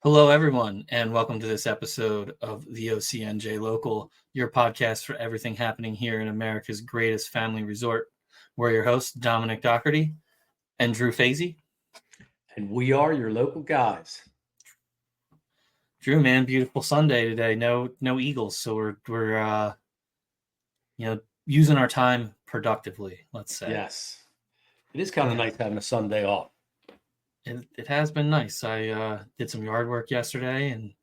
Hello, everyone, and welcome to this episode of the OCNJ Local, your podcast for everything happening here in America's greatest family resort. We're your hosts, Dominick Dougherty and Drew Fasy. And we are your local guys. Drew, man, beautiful Sunday today. No Eagles, so we're using our time productively. Let's say. Yes, it is kind of nice having a Sunday off. It has been nice. I did some yard work yesterday and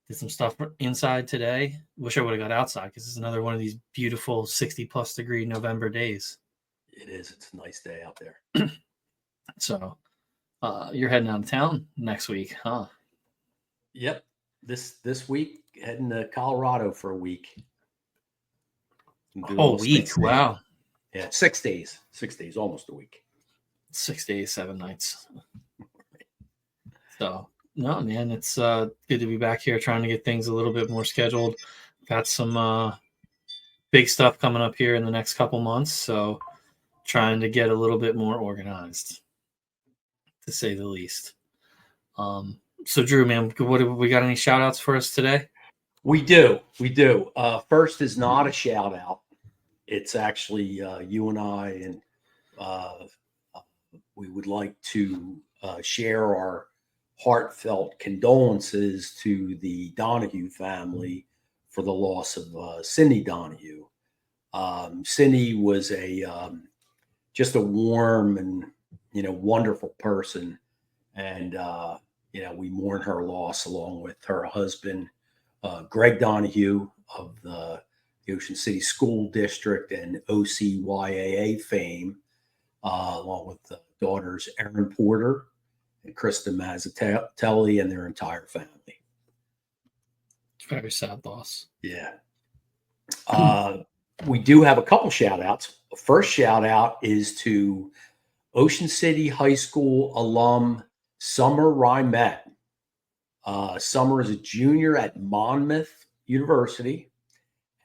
did some stuff inside today. Wish I would have got outside because it's another one of these beautiful 60+ degree November days. It is. It's a nice day out there. So you're heading out of town next week, huh? Yep. This week, heading to Colorado for a week. A week? Wow. Yeah, 6 days. 6 days, almost a week. 6 days, 7 nights. So, no, man, it's good to be back here trying to get things a little bit more scheduled. Got some big stuff coming up here in the next couple months, so trying to get a little bit more organized, to say the least. So, Drew, man, we got any shout-outs for us today? We do. First is not a shout-out. It's actually you and I, and we would like to share our heartfelt condolences to the Donahue family for the loss of Cindy Donahue. Cindy was just a warm and wonderful person, and we mourn her loss along with her husband, Greg Donahue of the Ocean City School District and OCYAA fame, along with the daughters Erin Porter and Krista Mazzatelli and their entire family. Very sad loss. Yeah. We do have a couple shout outs. First shout out is to Ocean City High School alum Summer Rymette. Summer is a junior at Monmouth University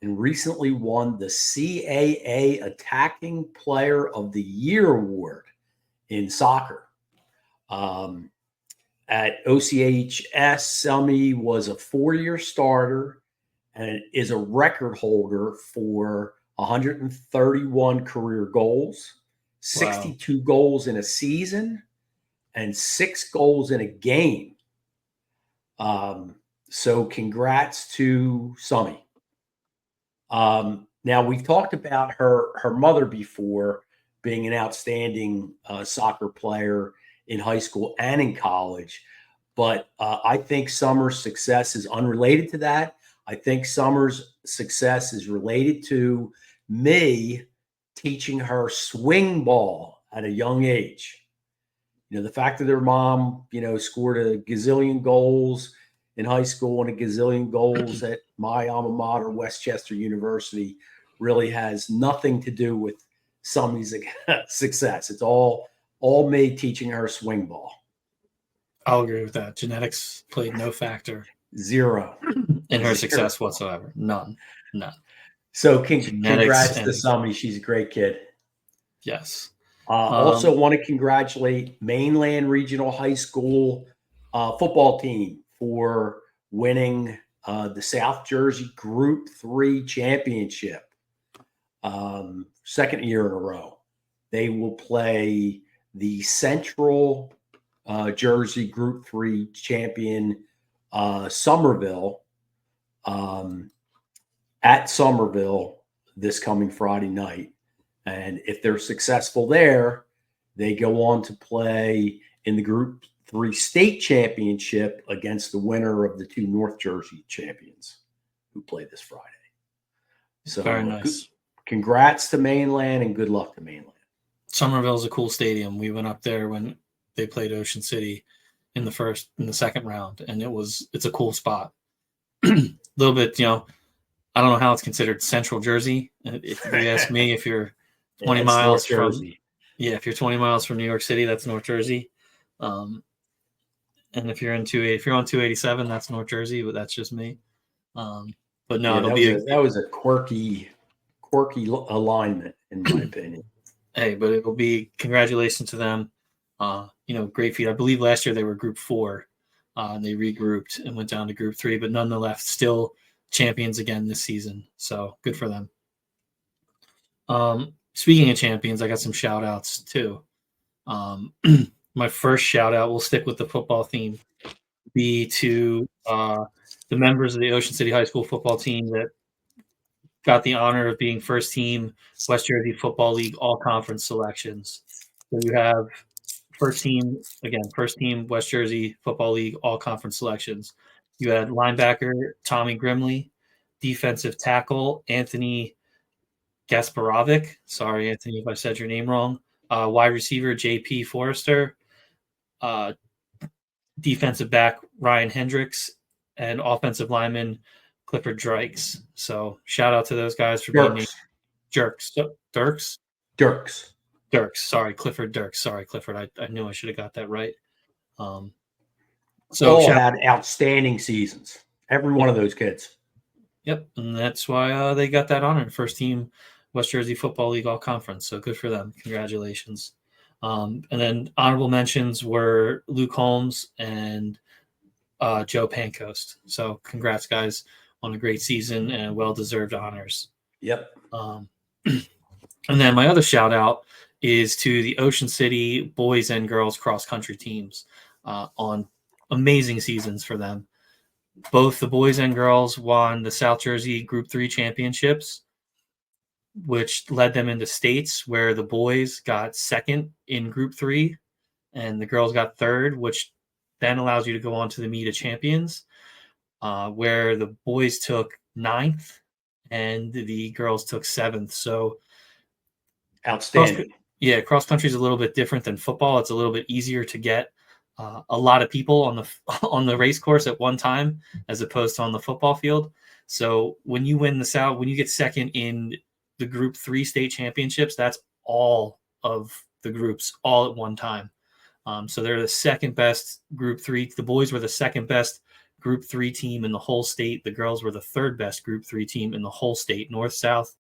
and recently won the CAA Attacking Player of the Year award in soccer. At OCHS, Summy was a 4-year starter and is a record holder for 131 career goals, 62 goals in a season, and 6 goals in a game. So congrats to Summy. Now, we've talked about her mother before being an outstanding soccer player in high school and in college. But I think Summer's success is unrelated to that. I think Summer's success is related to me teaching her swing ball at a young age. The fact that her mom, scored a gazillion goals in high school and a gazillion goals at my alma mater, Westchester University, really has nothing to do with Summy's success. It's all me teaching her swing ball. I'll agree with that. Genetics played no factor. Zero. In her success whatsoever. None. So congrats to Summy. She's a great kid. Yes. Also want to congratulate Mainland Regional High School football team for winning the South Jersey Group 3 championship. Second year in a row. They will play the Central Jersey Group 3 champion Somerville at Somerville this coming Friday night. And if they're successful there, they go on to play in the Group 3 state championship against the winner of the 2 North Jersey champions who play this Friday. So very nice. Congrats to Mainland and good luck to Mainland. Somerville's a cool stadium. We went up there when they played Ocean City in the second round, and it's a cool spot. A little bit, I don't know how it's considered Central Jersey. If you ask me, if you're 20 miles from Jersey. If you're 20 miles from New York City, that's North Jersey. And if you're on 287, that's North Jersey, but that's just me. But no, that was a quirky alignment in my opinion. Hey, but it'll be congratulations to them. Great feat. I believe last year they were Group 4, and they regrouped and went down to Group 3, but nonetheless, still champions again this season. So good for them. Speaking of champions, I got some shout outs too. My first shout out, we'll stick with the football theme, be to the members of the Ocean City High School football team that got the honor of being first team West Jersey Football League all conference selections. So you have first team West Jersey Football League all conference selections. You had linebacker Tommy Grimley, defensive tackle Anthony Gasparovic. Sorry, Anthony, if I said your name wrong. Wide receiver JP Forrester, defensive back Ryan Hendricks, and offensive lineman Clifford Dykes. So shout out to those guys for being named Dirks. Sorry, Clifford Dirks. Sorry, Clifford. I knew I should have got that right. So all had outstanding seasons. Every one of those kids. Yep, and that's why they got that honor. First team West Jersey Football League all conference. So good for them. Congratulations. And then honorable mentions were Luke Holmes and Joe Pancoast. So congrats, guys, on a great season and well-deserved honors. Yep. And then my other shout out is to the Ocean City boys and girls cross-country teams on amazing seasons for them. Both the boys and girls won the South Jersey Group 3 championships, which led them into states where the boys got second in Group 3 and the girls got third, which then allows you to go on to the Meet of Champions, where the boys took 9th and the girls took 7th. So outstanding. Cross country is a little bit different than football. It's a little bit easier to get a lot of people on the race course at one time, as opposed to on the football field. So when you win when you get second in the Group 3 state championships, that's all of the groups all at one time. So they're the second best Group 3. The boys were the second best Group 3 team in the whole state. The girls were the third best Group 3 team in the whole state, north, south,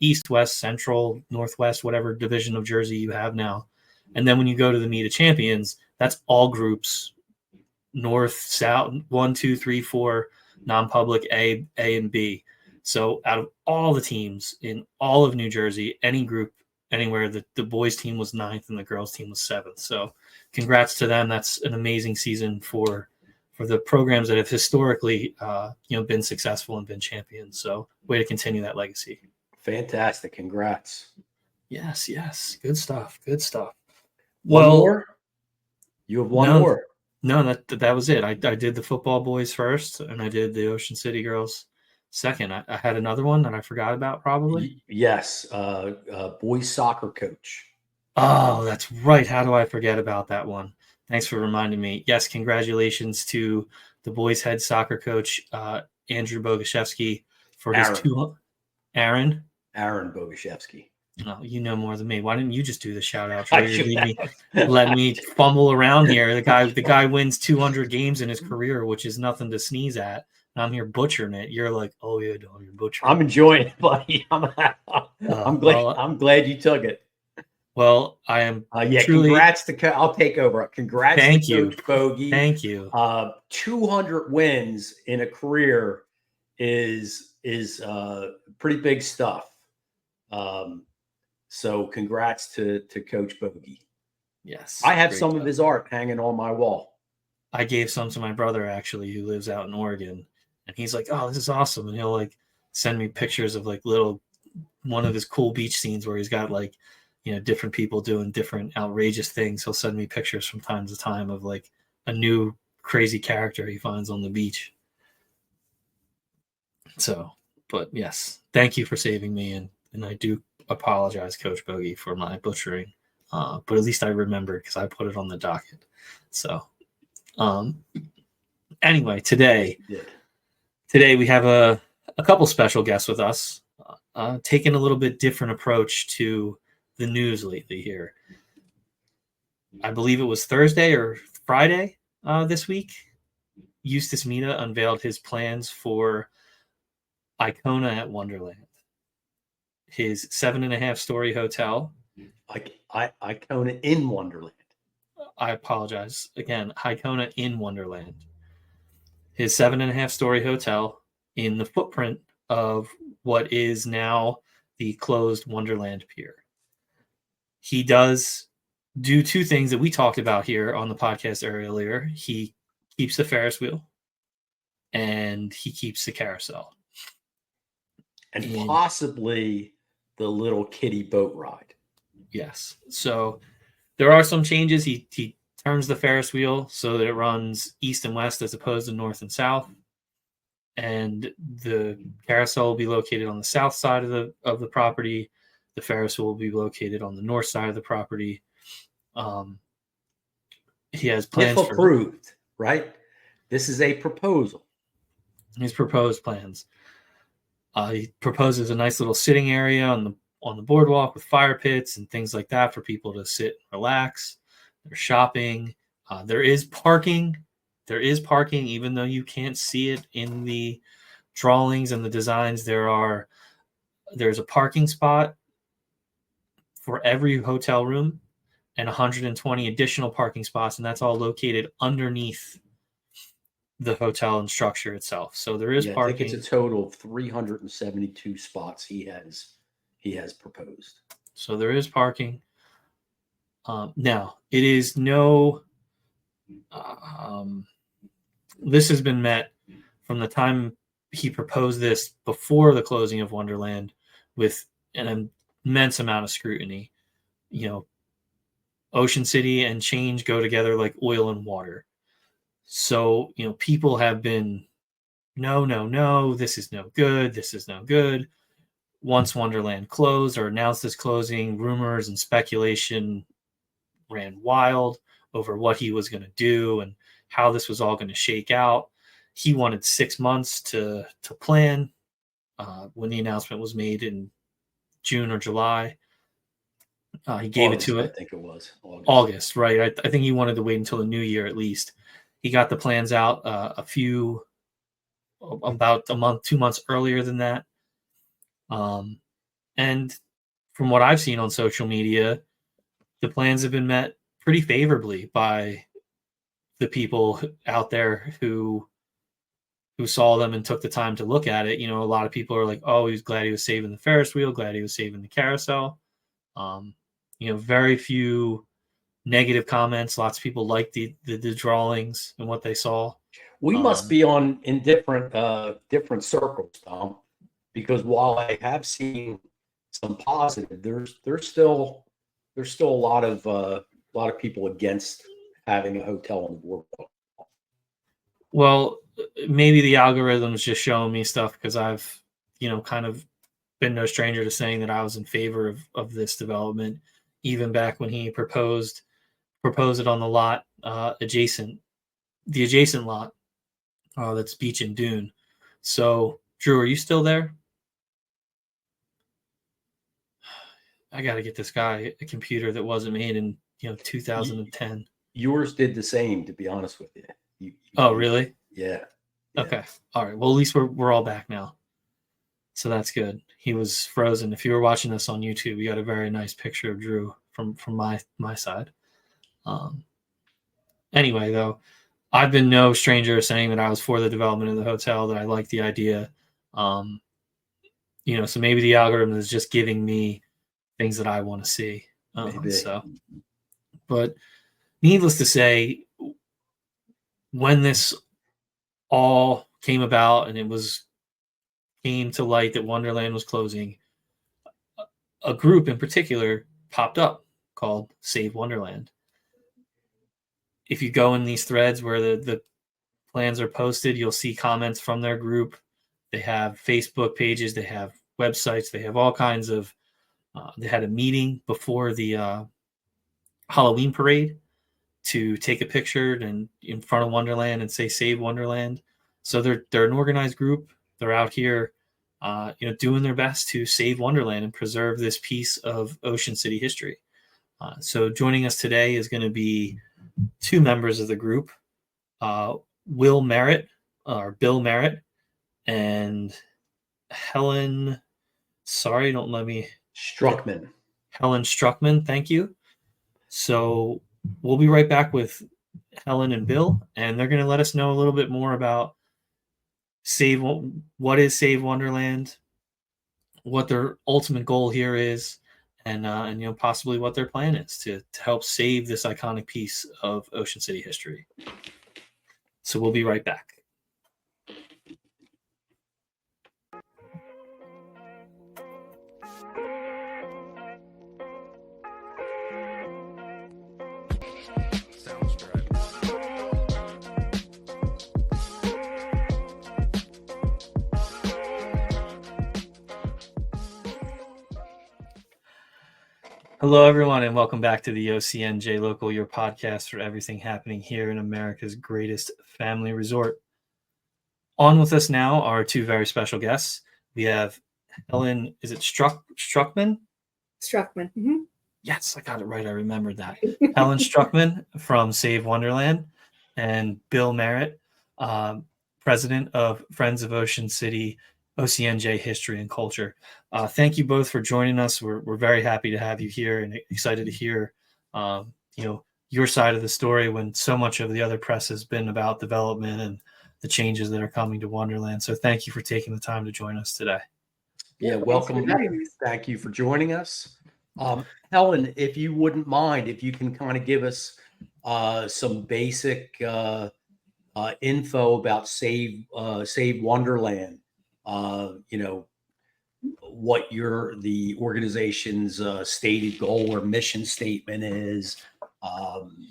east, west, central, northwest, whatever division of Jersey you have now. And then when you go to the Meet of Champions, that's all groups, north, south, 1, 2, 3, 4, non-public, A, and B. So out of all the teams in all of New Jersey, any group, anywhere, the boys team was 9th and the girls team was 7th. So congrats to them. That's an amazing season for the programs that have historically been successful and been champions. So way to continue that legacy. Fantastic. Congrats. Yes. Good stuff. One more? You have one more? No, that was it. I did the football boys first, and I did the Ocean City girls second. I had another one that I forgot about probably. Yes, boys soccer coach. Oh, that's right. How do I forget about that one? Thanks for reminding me. Yes, congratulations to the boys head soccer coach, Andrew Boguszewski, for his Aaron Boguszewski. No, you know more than me. Why didn't you just do the shout out? Let me fumble around here. The guy wins 200 games in his career, which is nothing to sneeze at. And I'm here butchering it. You're like, oh yeah, no, you're butchering. I'm enjoying it, buddy. I'm glad you took it. Well, I am. Congrats to. I'll take over. Congrats to Coach Bogey. Thank you. 200 wins in a career is pretty big stuff. So congrats to Coach Bogey. Yes. I have some of his art hanging on my wall. I gave some to my brother, actually, who lives out in Oregon. And he's like, oh, this is awesome. And he'll send me pictures of one of his cool beach scenes where he's got different people doing different outrageous things. He'll send me pictures from time to time of a new crazy character he finds on the beach. So, but yes, thank you for saving me. And I do apologize, Coach Bogey, for my butchering. But at least I remembered because I put it on the docket. So, anyway, today we have a couple special guests with us, taking a little bit different approach to the news lately here. I believe it was Thursday or Friday this week. Eustace Mina unveiled his plans for Icona at Wonderland, his 7.5-story hotel. Icona in Wonderland. I apologize again. Hycona in Wonderland. His 7.5-story hotel in the footprint of what is now the closed Wonderland Pier. He does do two things that we talked about here on the podcast earlier. He keeps the Ferris wheel and he keeps the carousel. And possibly the little kiddie boat ride. Yes. So there are some changes. He turns the Ferris wheel so that it runs east and west as opposed to north and south. And the carousel will be located on the south side of the property. The Ferris wheel will be located on the north side of the property. He has plans if approved, right? This is a proposal. His proposed plans. He proposes a nice little sitting area on the boardwalk with fire pits and things like that for people to sit and relax. There's shopping. There is parking. There is parking, even though you can't see it in the drawings and the designs. There's a parking spot for every hotel room and 120 additional parking spots, and that's all located underneath the hotel and structure itself. So there is parking. I think it's a total of 372 spots he has proposed. So there is parking. Now, it is no. This has been met from the time he proposed this before the closing of Wonderland with an immense amount of scrutiny. Ocean City and change go together like oil and water. So, people have been, no, this is no good. This is no good. Once Wonderland closed or announced its closing, rumors and speculation ran wild over what he was going to do and how this was all going to shake out. He wanted 6 months to plan when the announcement was made in June or July. He gave August, it to I think it was August, right? I think he wanted to wait until the new year at least. He got the plans out about a month, 2 months earlier than that. And from what I've seen on social media, the plans have been met pretty favorably by the people out there who saw them and took the time to look at it. A lot of people are like, oh, he was glad he was saving the Ferris wheel, glad he was saving the carousel. Very few negative comments. Lots of people liked the drawings and what they saw. We must be in different circles, Tom, because while I have seen some positive, there's still a lot of people against having a hotel on the boardwalk. Well, maybe the algorithm's just showing me stuff because I've kind of been no stranger to saying that I was in favor of this development, even back when he proposed it on the lot adjacent lot that's beach and dune. So, Drew, are you still there? I got to get this guy a computer that wasn't made in 2010. Yours did the same, to be honest with you. Oh, really? Yeah. Okay. All right. Well, at least we're all back now. So that's good. He was frozen. If you were watching this on YouTube, you got a very nice picture of Drew from my side. Anyway, though, I've been no stranger to saying that I was for the development of the hotel, that I liked the idea. So maybe the algorithm is just giving me things that I want to see. But needless to say, when this all came about and it came to light that Wonderland was closing, a group in particular popped up called Save Wonderland. If you go in these threads where the plans are posted, you'll see comments from their group. They have Facebook pages, they have websites, they have all kinds of they had a meeting before the Halloween parade to take a picture and in front of Wonderland and say Save Wonderland. So they're an organized group. They're out here doing their best to save Wonderland and preserve this piece of Ocean City history. So joining us today is going to be two members of the group, Bill Merritt, and Helen. Sorry, don't let me. Struckman. Helen Struckman, thank you. So we'll be right back with Helen and Bill, and they're going to let us know a little bit more about what is Save Wonderland, what their ultimate goal here is, and possibly what their plan is to help save this iconic piece of Ocean City history. So we'll be right back. Hello, everyone, and welcome back to the OCNJ Local, your podcast for everything happening here in America's greatest family resort. On with us now are two very special guests. We have Helen, is it Struckman? Struckman. Mm-hmm. Yes, I got it right. I remembered that. Helen Struckman from Save Wonderland, and Bill Merritt, president of Friends of Ocean City, OCNJ History and Culture. Thank you both for joining us. We're very happy to have you here and excited to hear your side of the story when so much of the other press has been about development and the changes that are coming to Wonderland. So thank you for taking the time to join us today. Yeah, welcome. Thank you for joining us. Helen, if you wouldn't mind, if you can kind of give us some basic info about Save Wonderland, what the organization's stated goal or mission statement is,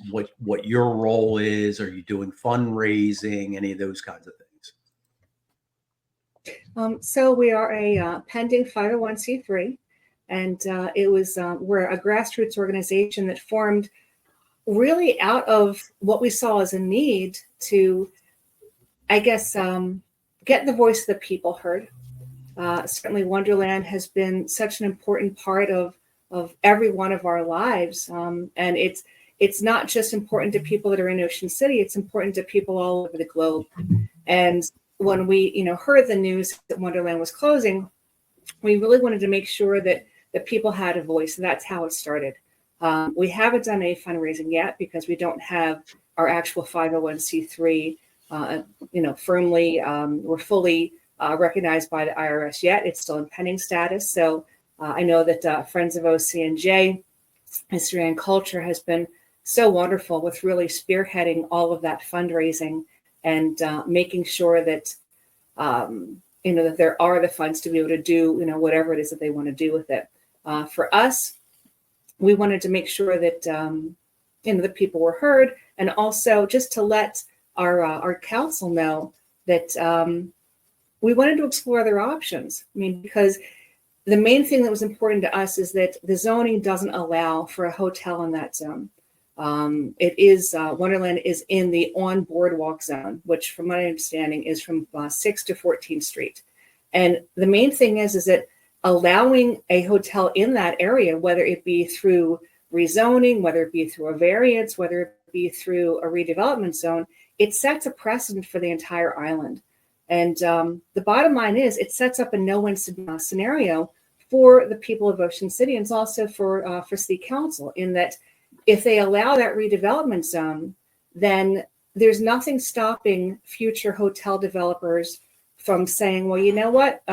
what your role is. Are you doing fundraising, any of those kinds of things? So we are a pending 501c3, and we're a grassroots organization that formed really out of what we saw as a need to, I guess, get the voice of the people heard. Certainly Wonderland has been such an important part of every one of our lives. And it's not just important to people that are in Ocean City, it's important to people all over the globe. And when we, heard the news that Wonderland was closing, we really wanted to make sure that the people had a voice. And that's how it started. We haven't done any fundraising yet because we don't have our actual 501c3, firmly, we're fully recognized by the IRS yet. It's still in pending status. So I know that Friends of OCNJ History and Culture has been so wonderful with really spearheading all of that fundraising and making sure that, that there are the funds to be able to do, whatever it is that they want to do with it. For us, we wanted to make sure that, the people were heard, and also just to let our council know that we wanted to explore other options. I mean, because the main thing that was important to us is that the zoning doesn't allow for a hotel in that zone. Wonderland is in the on boardwalk zone, which from my understanding is from 6th to 14th Street. And the main thing is that allowing a hotel in that area, whether it be through rezoning, whether it be through a variance, whether it be through a redevelopment zone, it sets a precedent for the entire island. And the bottom line is it sets up a no-win scenario for the people of Ocean City, and it's also for City Council, in that if they allow that redevelopment zone, then there's nothing stopping future hotel developers from saying, well, you know what,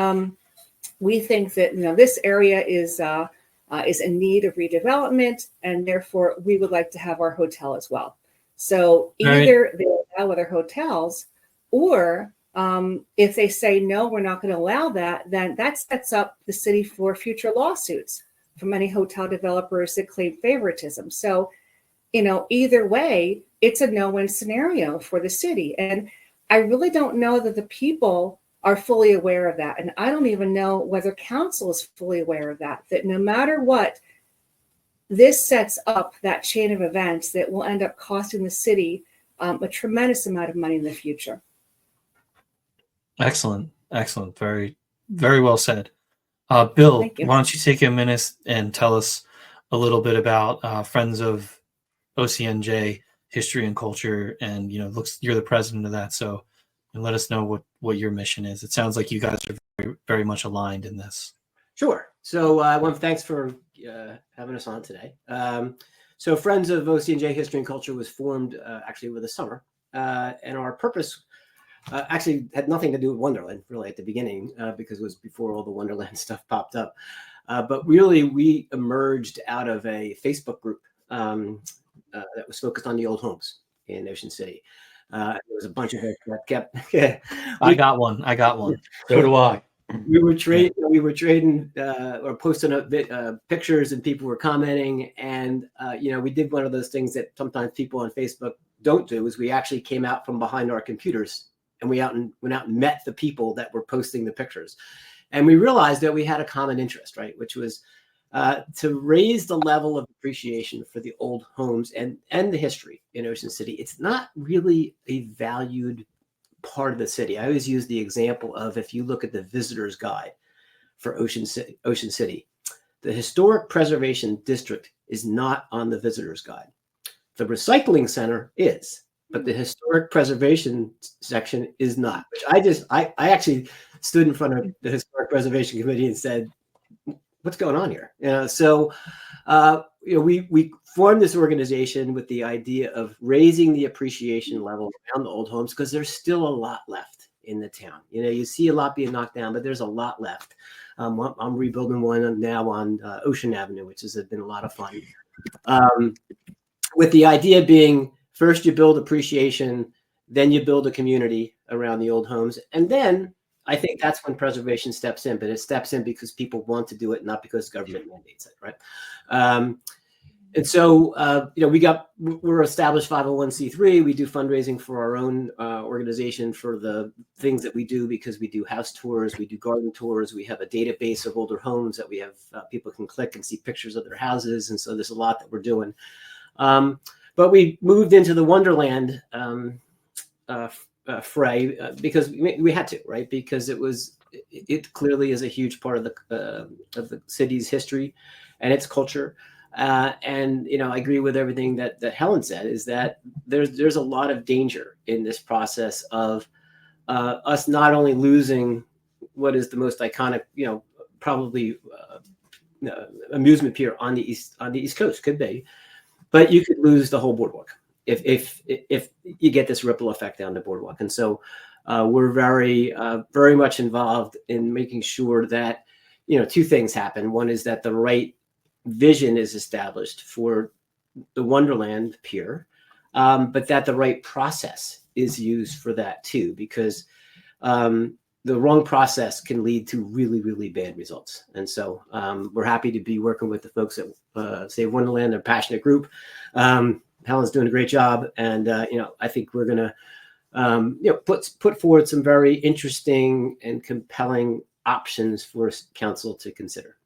we think that this area is in need of redevelopment, and therefore we would like to have our hotel as well. So either they allow other hotels, or if they say, no, we're not going to allow that, then that sets up the city for future lawsuits from any hotel developers that claim favoritism. So, either way, it's a no-win scenario for the city. And I really don't know that the people are fully aware of that. And I don't even know whether council is fully aware of that no matter what, this sets up that chain of events that will end up costing the city a tremendous amount of money in the future. Excellent. Very, very well said. Bill, why don't you take a minute and tell us a little bit about Friends of OCNJ History and Culture, and you're the president of that, so and let us know what your mission is. It sounds like you guys are very, very much aligned in this. Sure. So, thanks for having us on today. So Friends of OCNJ History and Culture was formed actually over the summer. And our purpose actually had nothing to do with Wonderland really at the beginning because it was before all the Wonderland stuff popped up. But really, we emerged out of a Facebook group that was focused on the old homes in Ocean City. There was a bunch of it that kept. I got one. So do I. We were trading or posting pictures, and people were commenting. And we did one of those things that sometimes people on Facebook don't do, is we actually came out from behind our computers and went out and met the people that were posting the pictures. And we realized that we had a common interest, right? Which was to raise the level of appreciation for the old homes and the history in Ocean City. It's not really a valued part of the city. I always use the example of, if you look at the visitor's guide for Ocean City, the historic preservation district is not on the visitor's guide. The recycling center is, but the historic preservation section is not. Which I actually stood in front of the historic preservation committee and said, "What's going on here?" We formed this organization with the idea of raising the appreciation level around the old homes, because there's still a lot left in the town. You see a lot being knocked down, but there's a lot left. I'm rebuilding one now on Ocean Avenue, which has been a lot of fun. With the idea being, first you build appreciation, then you build a community around the old homes, and then I think that's when preservation steps in. But it steps in because people want to do it, not because government mandates it, right? And so, we're established 501c3. We do fundraising for our own organization for the things that we do, because we do house tours, we do garden tours. We have a database of older homes that we have people can click and see pictures of their houses. And so there's a lot that we're doing. But we moved into the Wonderland fray because we had to, right? Because it clearly is a huge part of the city's history and its culture. And I agree with everything that Helen said, is that there's a lot of danger in this process of us not only losing what is the most iconic, probably amusement pier on the East Coast, could be, but you could lose the whole boardwalk if you get this ripple effect down the boardwalk. And so we're very much involved in making sure that two things happen. One is that the right vision is established for the Wonderland pier, but that the right process is used for that too, because the wrong process can lead to really, really bad results. And so we're happy to be working with the folks at Save Wonderland, a passionate group. Helen's doing a great job, and I think we're going to put forward some very interesting and compelling options for council to consider.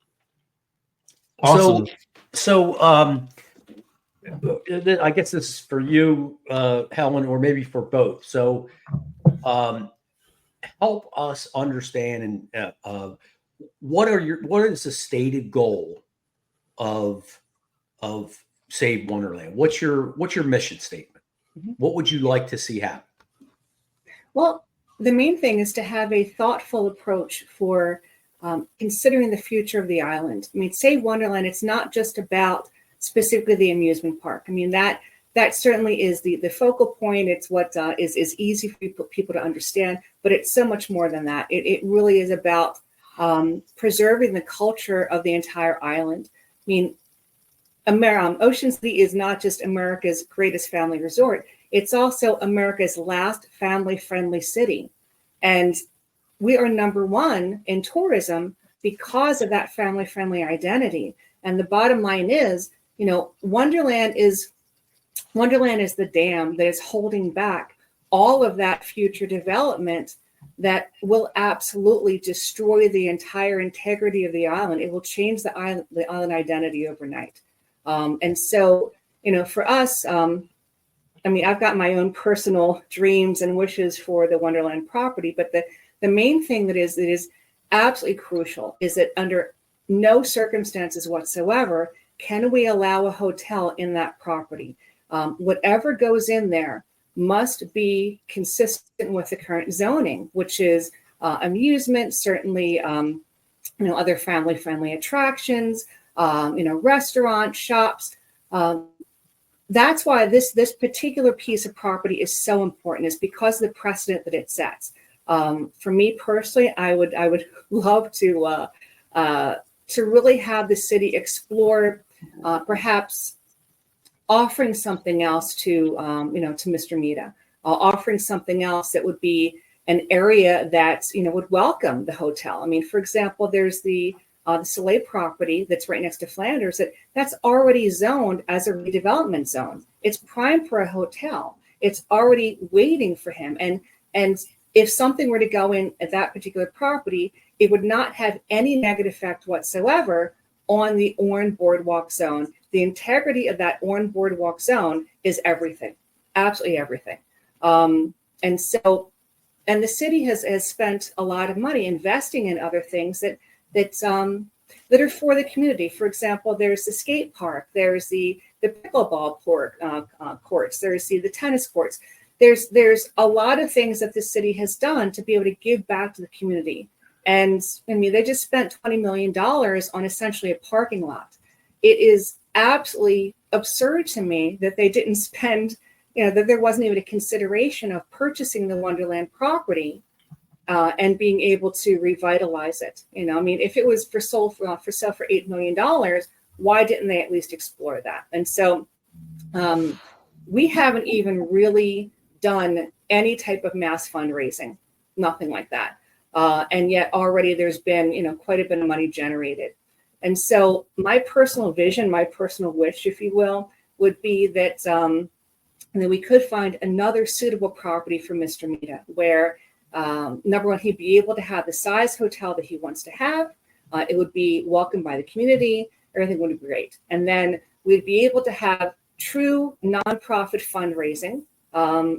Awesome. So I guess this is for you, Helen, or maybe for both. So help us understand and what is the stated goal of Save Wonderland? What's your mission statement? Mm-hmm. What would you like to see happen? Well, the main thing is to have a thoughtful approach for considering the future of the island. I mean, Save Wonderland, it's not just about specifically the amusement park. I mean, that certainly is the focal point. It's what is easy for people to understand, but it's so much more than that. It really is about preserving the culture of the entire island. I mean, Ocean City is not just America's greatest family resort. It's also America's last family-friendly city. And we are number one in tourism because of that family-friendly identity. And the bottom line is, Wonderland is the dam that is holding back all of that future development that will absolutely destroy the entire integrity of the island. It will change the island identity overnight. And so, for us, I've got my own personal dreams and wishes for the Wonderland property, but the main thing that is absolutely crucial is that under no circumstances whatsoever can we allow a hotel in that property. Whatever goes in there must be consistent with the current zoning, which is amusement, certainly, other family-friendly attractions, restaurants, shops. that's why this particular piece of property is so important, is because of the precedent that it sets. For me personally, I would love to really have the city explore perhaps offering something else to to Mr. Mita, offering something else that would be an area that would welcome the hotel. I mean, for example, there's the Soleil property that's right next to Flanders that's already zoned as a redevelopment zone. It's prime for a hotel. It's already waiting for him. And if something were to go in at that particular property, it would not have any negative effect whatsoever on the Orne Boardwalk zone. The integrity of that Orne Boardwalk zone is everything, absolutely everything. And the city has spent a lot of money investing in other things that are for the community. For example, there's the skate park, there's the pickleball courts, there's the tennis courts. There's a lot of things that the city has done to be able to give back to the community. And I mean, they just spent $20 million on essentially a parking lot. It is absolutely absurd to me that they didn't spend, that there wasn't even a consideration of purchasing the Wonderland property and being able to revitalize it. I mean, if it was for sale for $8 million, why didn't they at least explore that? And so we haven't even really done any type of mass fundraising, nothing like that. And yet already there's been, quite a bit of money generated. And so my personal vision, my personal wish, if you will, would be that, we could find another suitable property for Mr. Mita, where number one, he'd be able to have the size hotel that he wants to have. It would be welcomed by the community. Everything would be great. And then we'd be able to have true nonprofit fundraising,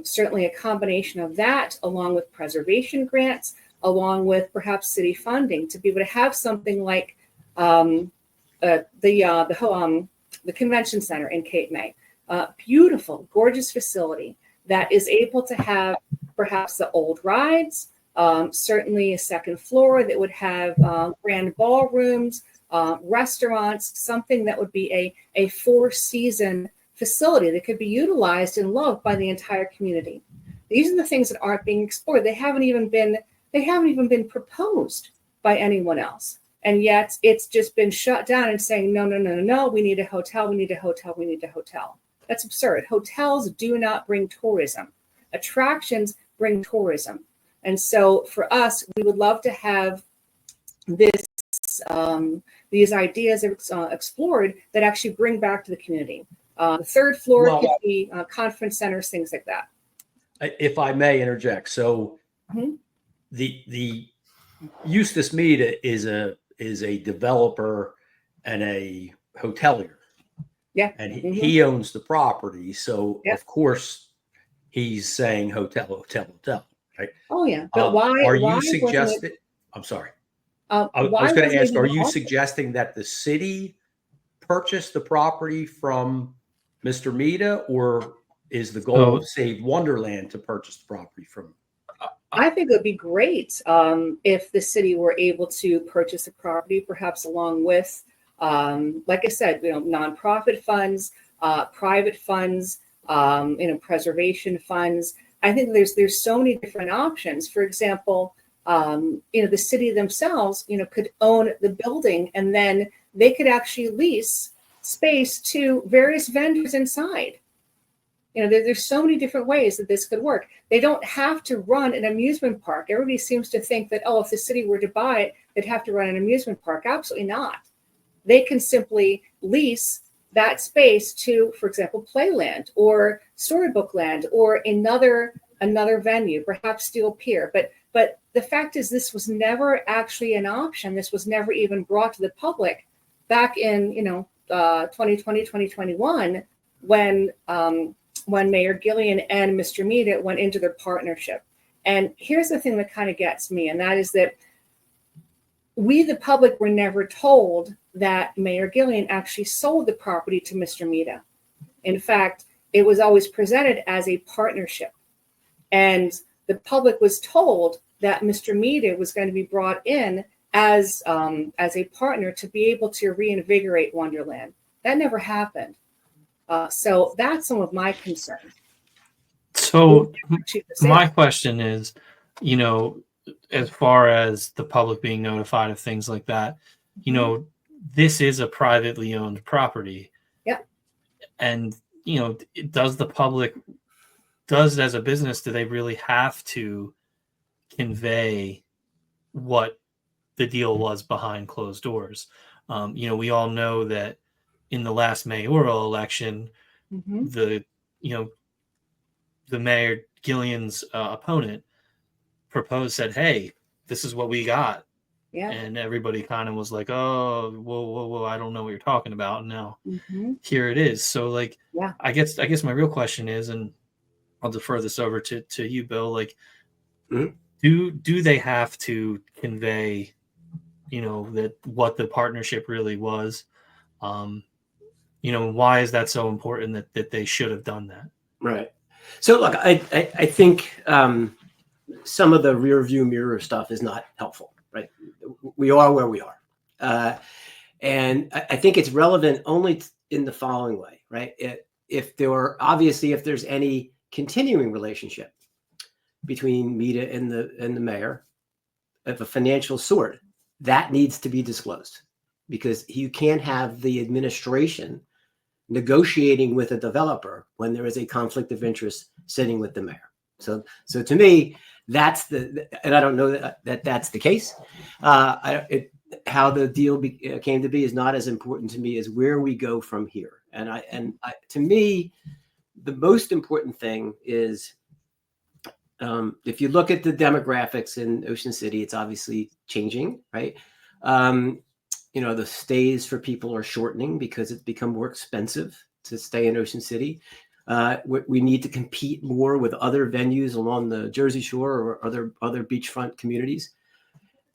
certainly a combination of that, along with preservation grants, along with perhaps city funding, to be able to have something like the convention center in Cape May. Beautiful, gorgeous facility that is able to have perhaps the old rides, certainly a second floor that would have grand ballrooms, restaurants, something that would be a four-season facility that could be utilized and loved by the entire community. These are the things that aren't being explored. They haven't even been proposed by anyone else. And yet it's just been shut down and saying, no, we need a hotel, we need a hotel, we need a hotel. That's absurd. Hotels do not bring tourism. Attractions bring tourism. And so for us, we would love to have these ideas explored that actually bring back to the community. The third floor could be conference centers, things like that. If I may interject. So the Eustace Mita is a developer and a hotelier. Yeah. And he owns the property. So of course he's saying hotel, right? Oh yeah. But you suggesting? I'm sorry. I was going to ask, are you suggesting that the city purchase the property from Mr. Mita, or is the goal of Save Wonderland to purchase the property from him? I think it would be great if the city were able to purchase a property, perhaps along with, like I said, nonprofit funds, private funds, preservation funds. I think there's so many different options. For example, the city themselves, could own the building, and then they could actually lease space to various vendors inside. There's so many different ways that this could work. They don't have to run an amusement park. Everybody seems to think that, if the city were to buy it, they'd have to run an amusement park. Absolutely not. They can simply lease that space to, for example, Playland or Storybook Land or another venue, perhaps Steel Pier. But the fact is, this was never actually an option. This was never even brought to the public back in 2020, 2021, when Mayor Gillian and Mr. Mita went into their partnership. And here's the thing that kind of gets me, and that is that we, the public, were never told that Mayor Gillian actually sold the property to Mr. Mita. In fact, it was always presented as a partnership. And the public was told that Mr. Mita was going to be brought in as a partner to be able to reinvigorate Wonderland. That never happened. So that's some of my concerns. So Cheap to my sale. question is, you know, as far as the public being notified of things like that, you know, this is a privately owned property. Yep. And, you know, does the public, does as a business, do they really have to convey what the deal was behind closed doors? You know, we all know that in the last mayoral election, the, you know, the mayor Gillian's opponent proposed, said, "Hey, this is what we got," Yeah. and everybody kind of was like, "Oh, whoa, I don't know what you're talking about." And now here it is. So, like, Yeah. I guess my real question is, and I'll defer this over to you, Bill. Like, do they have to convey, you know, that what the partnership really was? You know, why is that so important that they should have done that? Right. So look, I think some of the rear view mirror stuff is not helpful, right? We are where we are. And I think it's relevant only in the following way, right? If there's any continuing relationship between META and the mayor of a financial sort, that needs to be disclosed, because you can't have the administration negotiating with a developer when there is a conflict of interest sitting with the mayor. So to me, that's and I don't know that that's the case. How the deal came to be is not as important to me as where we go from here. And to me, the most important thing is, if you look at the demographics in Ocean City, it's obviously changing, right? You know, the stays for people are shortening because it's become more expensive to stay in Ocean City. We need to compete more with other venues along the Jersey Shore or other beachfront communities.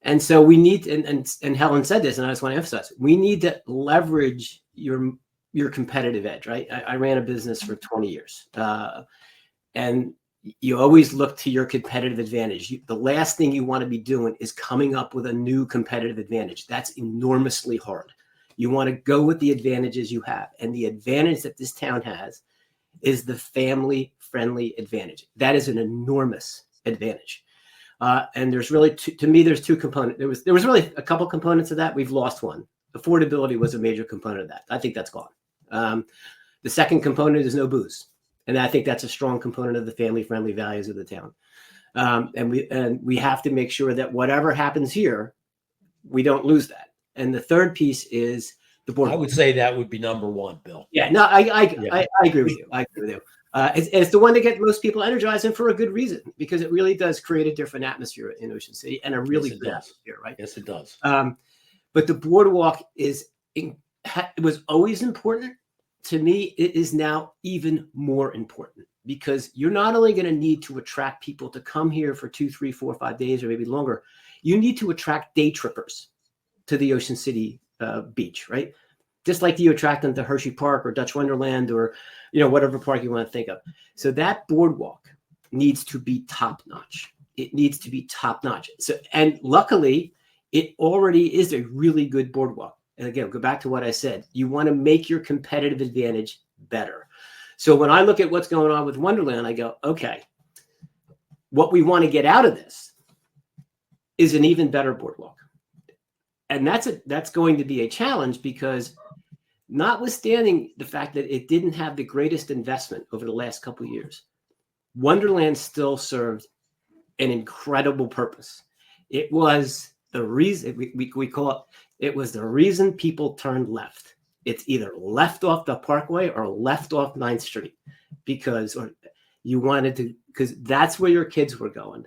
And so we need, and Helen said this, and I just want to emphasize, we need to leverage your competitive edge, right? I ran a business for 20 years. And you always look to your competitive advantage. The last thing you want to be doing is coming up with a new competitive advantage. That's enormously hard. You want to go with the advantages you have. And the advantage that this town has is the family-friendly advantage. That is an enormous advantage. And there's really, to me, there's two components. There was really a couple components of that. We've lost one. Affordability was a major component of that. I think that's gone. The second component is no booze. And I think that's a strong component of the family-friendly values of the town. And we have to make sure that whatever happens here, we don't lose that. And the third piece is the board. I would say that would be number one, Bill. Yeah, no, I agree with you. I agree with you. It's the one that gets most people energized, and for a good reason, because it really does create a different atmosphere in Ocean City, and a really good atmosphere, right? Yes, it does. But the boardwalk it was always important. To me, it is now even more important, because you're not only going to need to attract people to come here for 2, 3, 4, 5 days, or maybe longer. You need to attract day trippers to the Ocean City beach, right? Just like you attract them to Hershey Park or Dutch Wonderland, or, you know, whatever park you want to think of. So that boardwalk needs to be top notch. It needs to be top notch. So, and luckily, it already is a really good boardwalk. And again, go back to what I said. You want to make your competitive advantage better. So when I look at what's going on with Wonderland, I go, okay, what we want to get out of this is an even better boardwalk. And that's going to be a challenge, because notwithstanding the fact that it didn't have the greatest investment over the last couple of years, Wonderland still served an incredible purpose. It was the reason we call it was the reason people turned left. It's either left off the Parkway or left off 9th Street, because that's where your kids were going.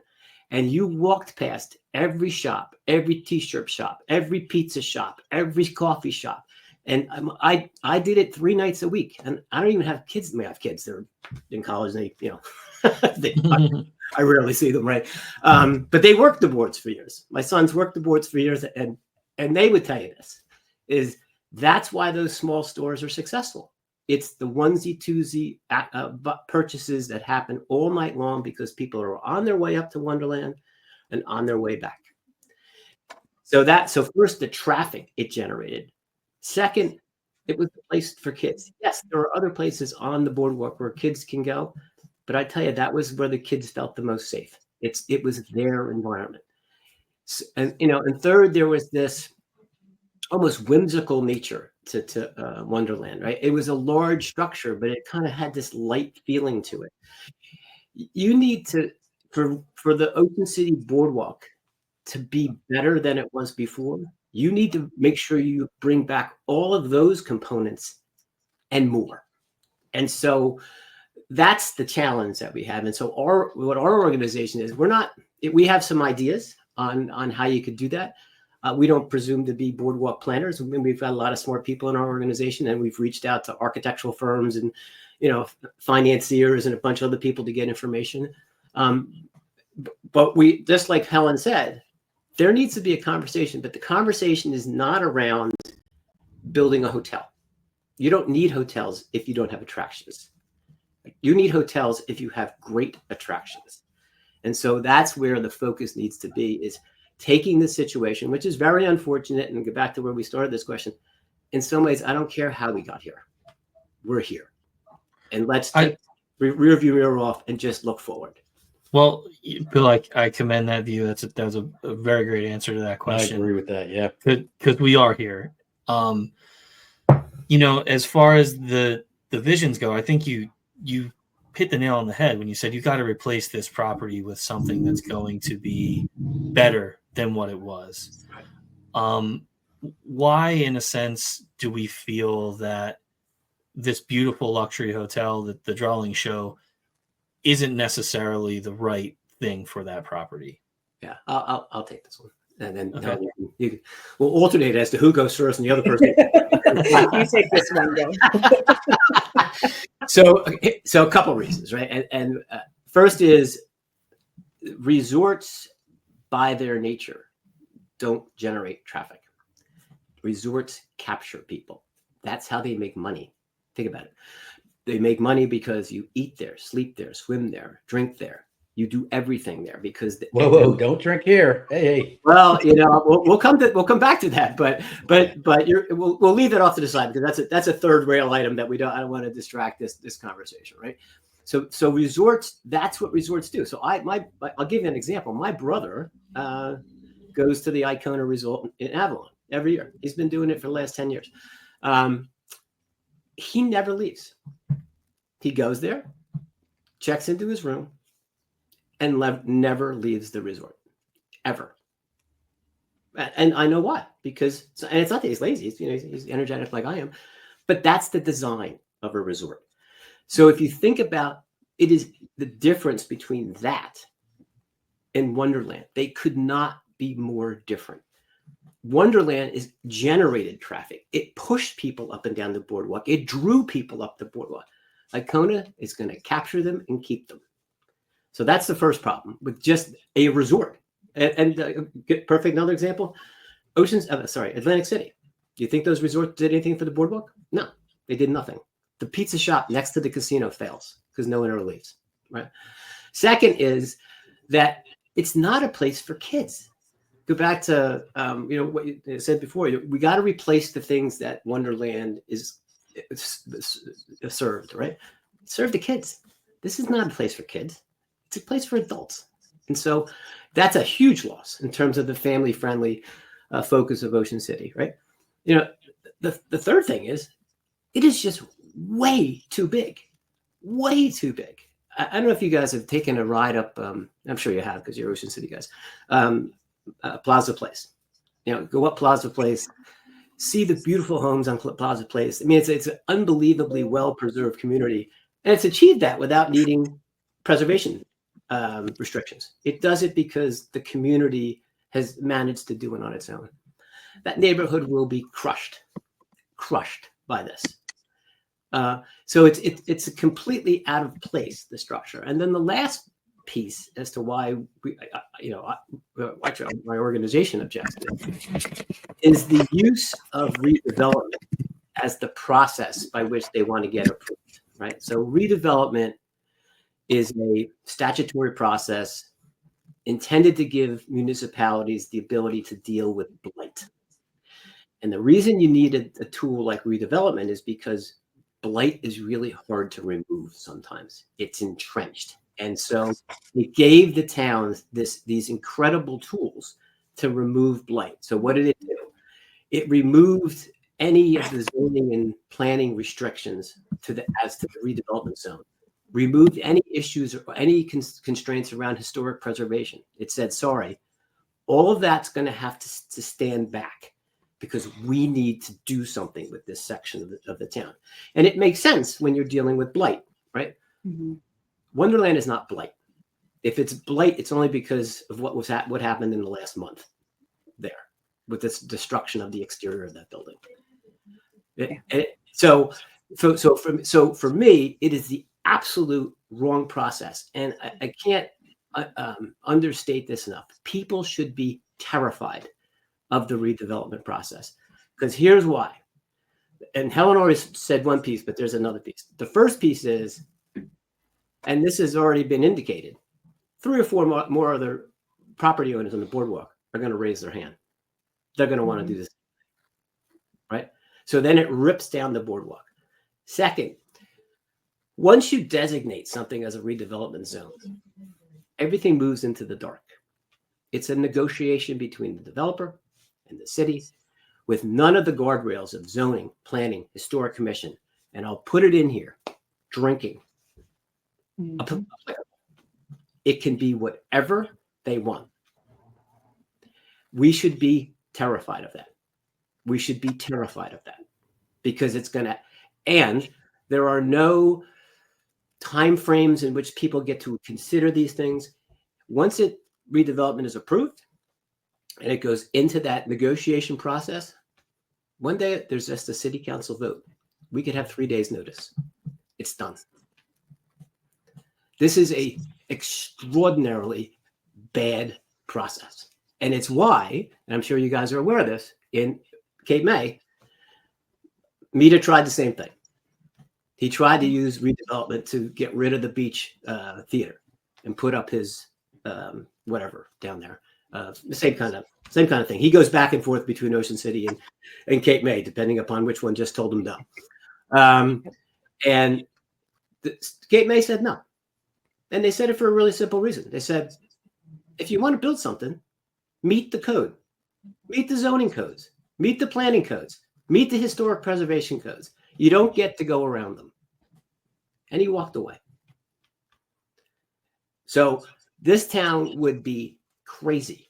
And you walked past every shop, every t-shirt shop, every pizza shop, every coffee shop. And I did it 3 nights a week. And I don't even have kids. I have kids. They're in college. They, you know, I rarely see them, right? But they worked the boards for years. My sons worked the boards for years, and they would tell you this, is that's why those small stores are successful. It's the onesie twosie purchases that happen all night long, because people are on their way up to Wonderland and on their way back. So first, the traffic it generated. Second, It was the place for kids. Yes, there are other places on the boardwalk where kids can go, but I tell you, that was where the kids felt the most safe. It was their environment. And and third, there was this almost whimsical nature to Wonderland, right? It was a large structure, but it kind of had this light feeling to it. You need to, for the Ocean City Boardwalk to be better than it was before, you need to make sure you bring back all of those components and more. And so that's the challenge that we have. And so what our organization is, we have some ideas on how you could do that. We don't presume to be boardwalk planners. We've got a lot of smart people in our organization, and we've reached out to architectural firms and financiers and a bunch of other people to get information. But we, just like Helen said, there needs to be a conversation, but the conversation is not around building a hotel. You don't need hotels if you don't have attractions. You need hotels if you have great attractions. And so that's where the focus needs to be, is taking the situation, which is very unfortunate, and go back to where we started this question. In some ways, I don't care how we got here. We're here. And let's take rear view mirror off and just look forward. Well, Bill, I commend that view. That was a very great answer to that question. I agree with that. Yeah, because we are here. As far as the visions go, I think you hit the nail on the head when you said you got to replace this property with something that's going to be better than what it was. Why, in a sense, do we feel that this beautiful luxury hotel, that the Drawling Show, isn't necessarily the right thing for that property? Yeah, I'll take this one, and then okay. We'll alternate as to who goes first and the other person. You take this one, Bill. So a couple reasons, right? And first is, resorts by their nature don't generate traffic. Resorts capture people. That's how they make money. Think about it. They make money because you eat there, sleep there, swim there, drink there. You do everything there because whoa, don't drink here. Hey. Well, we'll come back to that, but we'll leave that off to the side, because that's a third rail item that I don't want to distract this conversation, right? So resorts, that's what resorts do. So I'll give you an example. My brother goes to the Icona Resort in Avalon every year. He's been doing it for the last 10 years. He never leaves. He goes there, checks into his room, and never leaves the resort, ever. And I know why, because, and it's not that he's lazy, he's energetic like I am, but that's the design of a resort. So if you think about it, is the difference between that and Wonderland. They could not be more different. Wonderland is generated traffic. It pushed people up and down the boardwalk. It drew people up the boardwalk. Icona is going to capture them and keep them. So that's the first problem with just a resort. And perfect another example, Atlantic City. Do you think those resorts did anything for the boardwalk? No, they did nothing. The pizza shop next to the casino fails because no one ever leaves, right? Second is that it's not a place for kids. Go back to what you said before. We got to replace the things that Wonderland is served, right? Serve the kids. This is not a place for kids. It's a place for adults. And so that's a huge loss in terms of the family-friendly focus of Ocean City, right? The third thing is, it is just way too big. Way too big. I don't know if you guys have taken a ride up, I'm sure you have because you're Ocean City guys, Plaza Place. Go up Plaza Place, see the beautiful homes on Plaza Place. I mean, it's an unbelievably well-preserved community, and it's achieved that without needing preservation restrictions. It does it because the community has managed to do it on its own. That neighborhood will be crushed by this. So it's completely out of place, the structure. And then the last piece as to why actually my organization objects to it is the use of redevelopment as the process by which they want to get approved, right? So redevelopment is a statutory process intended to give municipalities the ability to deal with blight. And the reason you needed a tool like redevelopment is because blight is really hard to remove sometimes. It's entrenched. And so it gave the towns these incredible tools to remove blight. So what did it do? It removed any of the zoning and planning restrictions as to the redevelopment zone, removed any issues or any constraints around historic preservation. It said, sorry, all of that's going to have to stand back because we need to do something with this section of the town. And it makes sense when you're dealing with blight, right? Mm-hmm. Wonderland is not blight. If it's blight, it's only because of what happened in the last month there with this destruction of the exterior of that building. So for me, it is the absolute wrong process. And I can't understate this enough. People should be terrified of the redevelopment process, because here's why. And Helen always said one piece, but there's another piece. The first piece is, and this has already been indicated, 3 or 4 more other property owners on the boardwalk are going to raise their hand. They're going to want to do this, right? So then it rips down the boardwalk. Second, once you designate something as a redevelopment zone, everything moves into the dark. It's a negotiation between the developer and the city with none of the guardrails of zoning, planning, historic commission. And I'll put it in here, drinking. Mm-hmm. It can be whatever they want. We should be terrified of that. We should be terrified of that because it's going to, and there are no time frames in which people get to consider these things. Once redevelopment is approved and it goes into that negotiation process, one day there's just a city council vote. We could have 3 days notice. It's done. This is a extraordinarily bad process. And it's why, and I'm sure you guys are aware of this, in Cape May, Mita tried the same thing. He tried to use redevelopment to get rid of the beach theater and put up his whatever down there. Same kind of thing. He goes back and forth between Ocean City and Cape May, depending upon which one just told him no. And Cape May said no. And they said it for a really simple reason. They said, if you want to build something, meet the code, meet the zoning codes, meet the planning codes, meet the historic preservation codes. You don't get to go around them. And he walked away. So this town would be crazy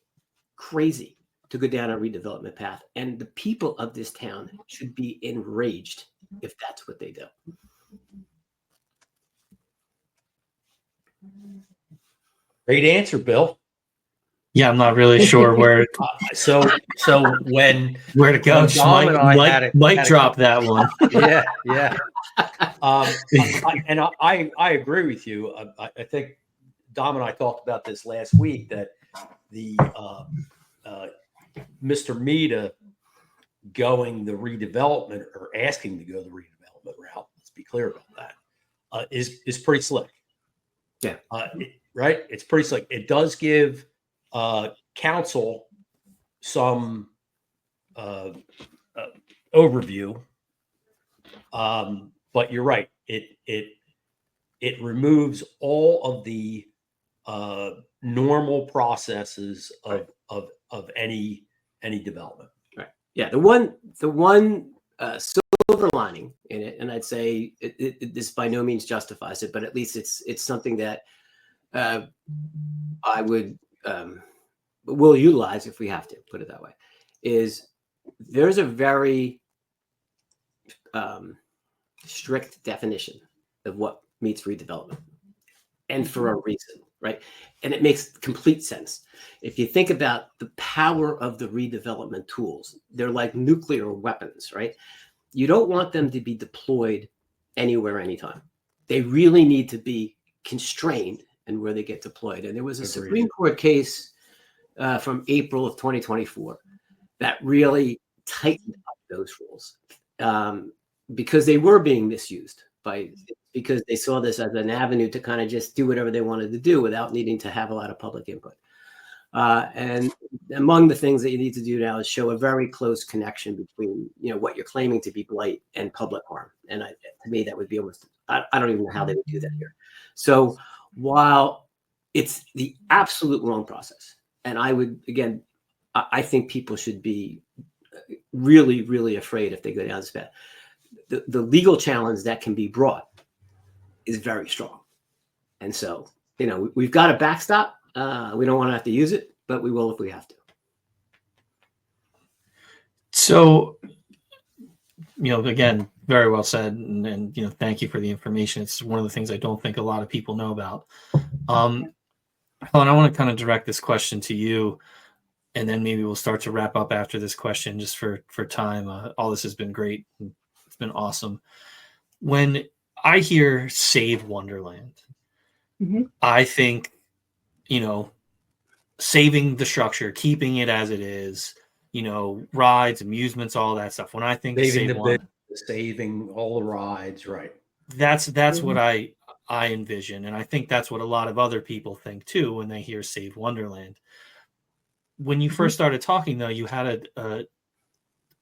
to go down a redevelopment path. And the people of this town should be enraged if that's what they do. Great answer, Bill. Yeah, I'm not really sure where So when where to go. Dom and I Mike dropped that one. Yeah. I agree with you. I think Dom and I talked about this last week, that the Mr. Mita going the redevelopment, or asking to go the redevelopment route, let's be clear about that, is pretty slick. Yeah. Right. It's pretty slick. It does give council some overview, but you're right. It removes all of the normal processes of any development. Right. Yeah. The one silver lining in it, and I'd say this by no means justifies it, but at least it's something that I would will utilize if we have to, put it that way, is there's a very strict definition of what meets redevelopment, and for a reason, right? And it makes complete sense. If you think about the power of the redevelopment tools, they're like nuclear weapons, right? You don't want them to be deployed anywhere, anytime. They really need to be constrained in where they get deployed. And there was a Supreme Court case from April of 2024 that really tightened up those rules because they were being misused because they saw this as an avenue to kind of just do whatever they wanted to do without needing to have a lot of public input. And among the things that you need to do now is show a very close connection between, what you're claiming to be blight and public harm. And to me, that would be almost, I don't even know how they would do that here. So while it's the absolute wrong process, and I think people should be really, really afraid if they go down this path. The legal challenge that can be brought is very strong. And so, we've got a backstop. We don't want to have to use it, but we will if we have to. So, again, very well said. And thank you for the information. It's one of the things I don't think a lot of people know about. Helen, I want to kind of direct this question to you, and then maybe we'll start to wrap up after this question just for time. All this has been great. It's been awesome. When I hear Save Wonderland, I think, saving the structure, keeping it as it is, rides, amusements, all that stuff. When I think saving all the rides, right? That's what I envision. And I think that's what a lot of other people think too when they hear Save Wonderland. When you first started talking, though, you had a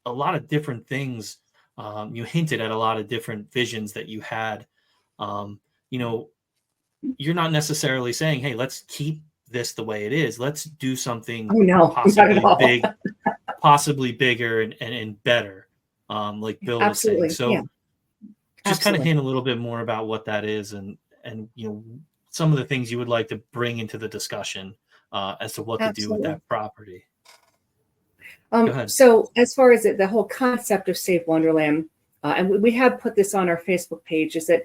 lot of different things. You hinted at a lot of different visions that you had. You're not necessarily saying, hey, let's keep this the way it is. Let's do something possibly bigger and better, like Bill was saying. So just kind of hint a little bit more about what that is and some of the things you would like to bring into the discussion as to what to do with that property. So as far as the whole concept of Save Wonderland, and we have put this on our Facebook page, is that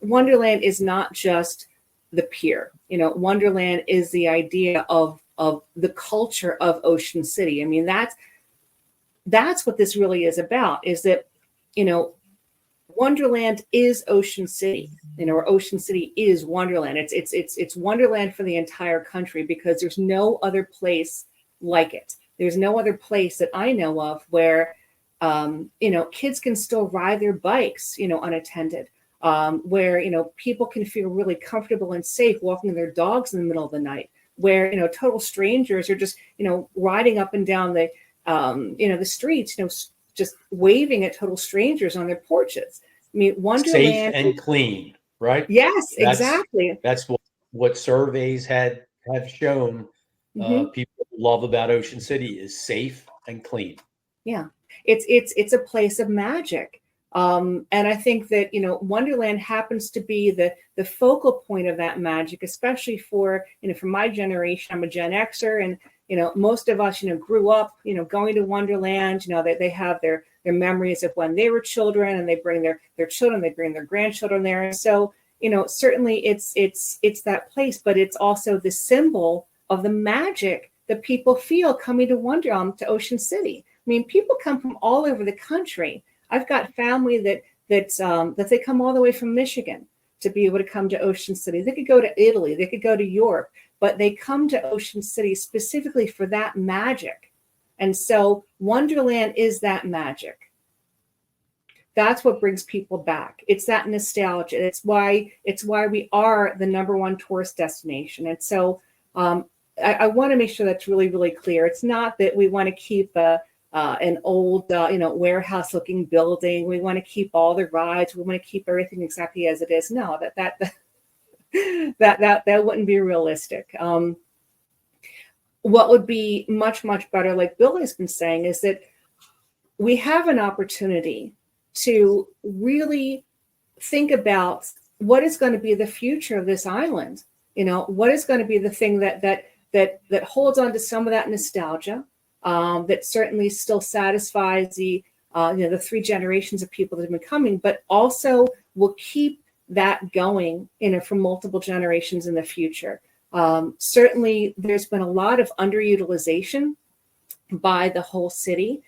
Wonderland is not just the pier. Wonderland is the idea of the culture of Ocean City. I mean, that's what this really is about, is that, Wonderland is Ocean City, or Ocean City is Wonderland. It's Wonderland for the entire country because there's no other place like it. There's no other place that I know of where, kids can still ride their bikes, unattended. Where, people can feel really comfortable and safe walking their dogs in the middle of the night, where, total strangers are just, riding up and down the streets, just waving at total strangers on their porches. I mean, Wonderland. Safe and clean, right? Yes, exactly. That's what surveys have shown. People love about Ocean City is safe and clean. Yeah, it's a place of magic. And I think that, Wonderland happens to be the focal point of that magic, especially for my generation. I'm a Gen Xer, and, most of us, grew up, going to Wonderland. They have their memories of when they were children, and they bring their children, they bring their grandchildren there. And so, certainly it's that place, but it's also the symbol of the magic that people feel coming to Ocean City. I mean, people come from all over the country. I've got family that they come all the way from Michigan to be able to come to Ocean City. They could go to Italy, they could go to Europe, but they come to Ocean City specifically for that magic. And so Wonderland is that magic. That's what brings people back. It's that nostalgia. It's why we are the #1 tourist destination. And so I want to make sure that's really, really clear. It's not that we want to keep an old, warehouse looking building. We want to keep all the rides. We want to keep everything exactly as it is. No, that wouldn't be realistic. What would be much, much better, like Bill has been saying, is that we have an opportunity to really think about what is going to be the future of this island. What is going to be the thing that holds on to some of that nostalgia, that certainly still satisfies the 3 generations of people that have been coming, but also will keep that going, for multiple generations in the future. Certainly, there's been a lot of underutilization by the whole city,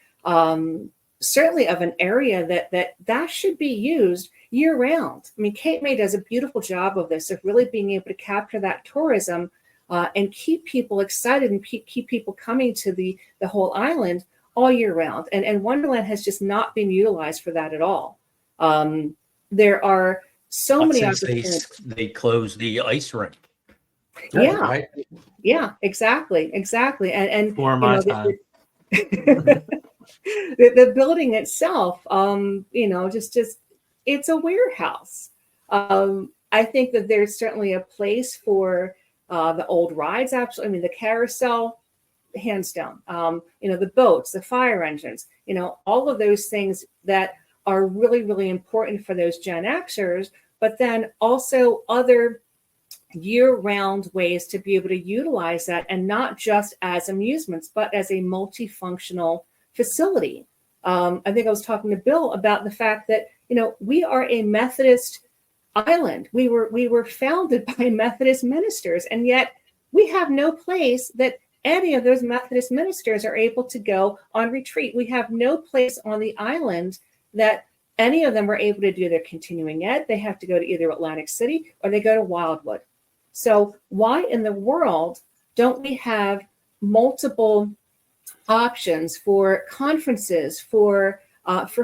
certainly of an area that should be used year round. I mean, Cape May does a beautiful job of this, of really being able to capture that tourism and keep people excited and keep people coming to the whole island all year round. And Wonderland has just not been utilized for that at all. There are so many opportunities. They closed the ice rink. Yeah. Right. Yeah, exactly. And For you my know, time. the building itself, just it's a warehouse. I think that there's certainly a place for the old rides. Absolutely, I mean the carousel, hands down. The boats, the fire engines, all of those things that are really, really important for those Gen Xers, but then also other year-round ways to be able to utilize that, and not just as amusements, but as a multifunctional facility. I think I was talking to Bill about the fact that we are a Methodist island. We were founded by Methodist ministers, and yet we have no place that any of those Methodist ministers are able to go on retreat. We have no place on the island that any of them are able to do their continuing ed. They have to go to either Atlantic City or they go to Wildwood. So why in the world don't we have multiple options for conferences, for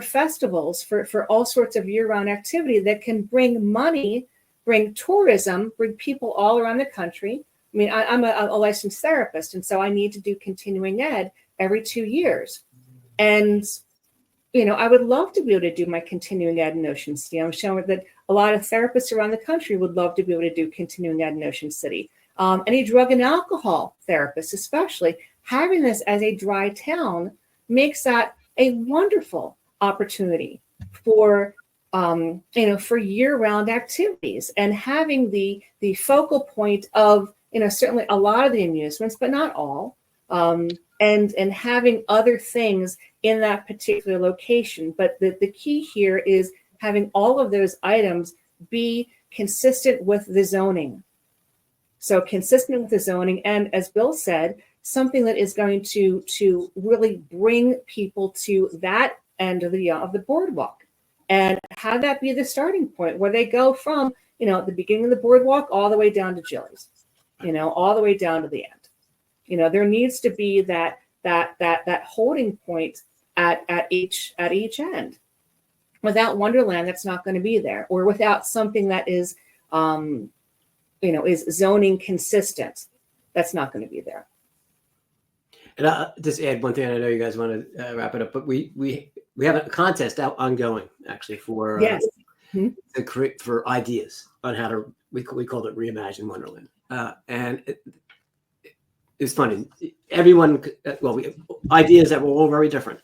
festivals, for all sorts of year-round activity that can bring money, bring tourism, bring people all around the country? I mean, I'm a licensed therapist, and so I need to do continuing ed every 2 years. And, I would love to be able to do my continuing ed in Ocean City. I'm showing that a lot of therapists around the country would love to be able to do continuing ed in Ocean City. Any drug and alcohol therapists, especially, having this as a dry town makes that a wonderful opportunity for for year-round activities, and having the focal point of certainly a lot of the amusements, but not all, and having other things in that particular location. But the key here is having all of those items be consistent with the zoning. So consistent with the zoning, and as Bill said, something that is going to really bring people to that end of the boardwalk, and have that be the starting point where they go from the beginning of the boardwalk all the way down to Jilly's, all the way down to the end. There needs to be that holding point at each end. Without Wonderland, that's not going to be there, or without something that is is zoning consistent, that's not going to be there. And I'll just add one thing. I know you guys want to wrap it up, but we have a contest out ongoing actually for Yes. to create for ideas on how to we called it Reimagine Wonderland, and it's funny. Everyone, ideas that were all very different,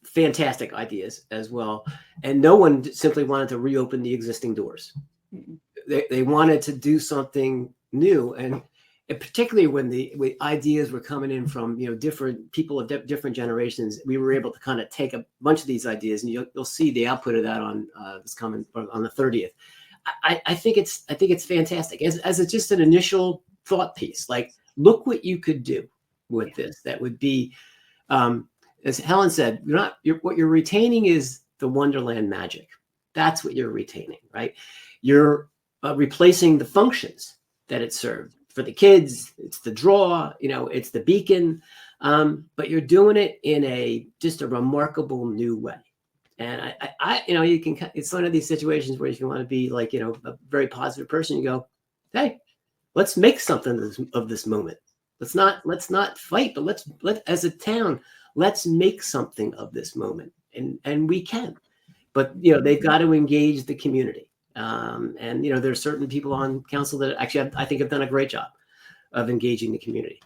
fantastic ideas as well, and no one simply wanted to reopen the existing doors. They wanted to do something new, and particularly when the ideas were coming in from different people of different generations, we were able to kind of take a bunch of these ideas, and you'll see the output of that on this coming on the 30th. I think it's fantastic as it's just an initial thought piece. Like, look what you could do with this. That would be, as Helen said, what you're retaining is the Wonderland magic. That's what you're retaining, right? You're replacing the functions that it served. For the kids, it's the draw, it's the beacon, but you're doing it in just a remarkable new way. And you can, it's one of these situations where if you want to be like, a very positive person, you go, hey, let's make something of this moment. Let's not fight, but let's as a town, let's make something of this moment. And we can, but they've got to engage the community. And there's certain people on council that actually I think have done a great job of engaging the community.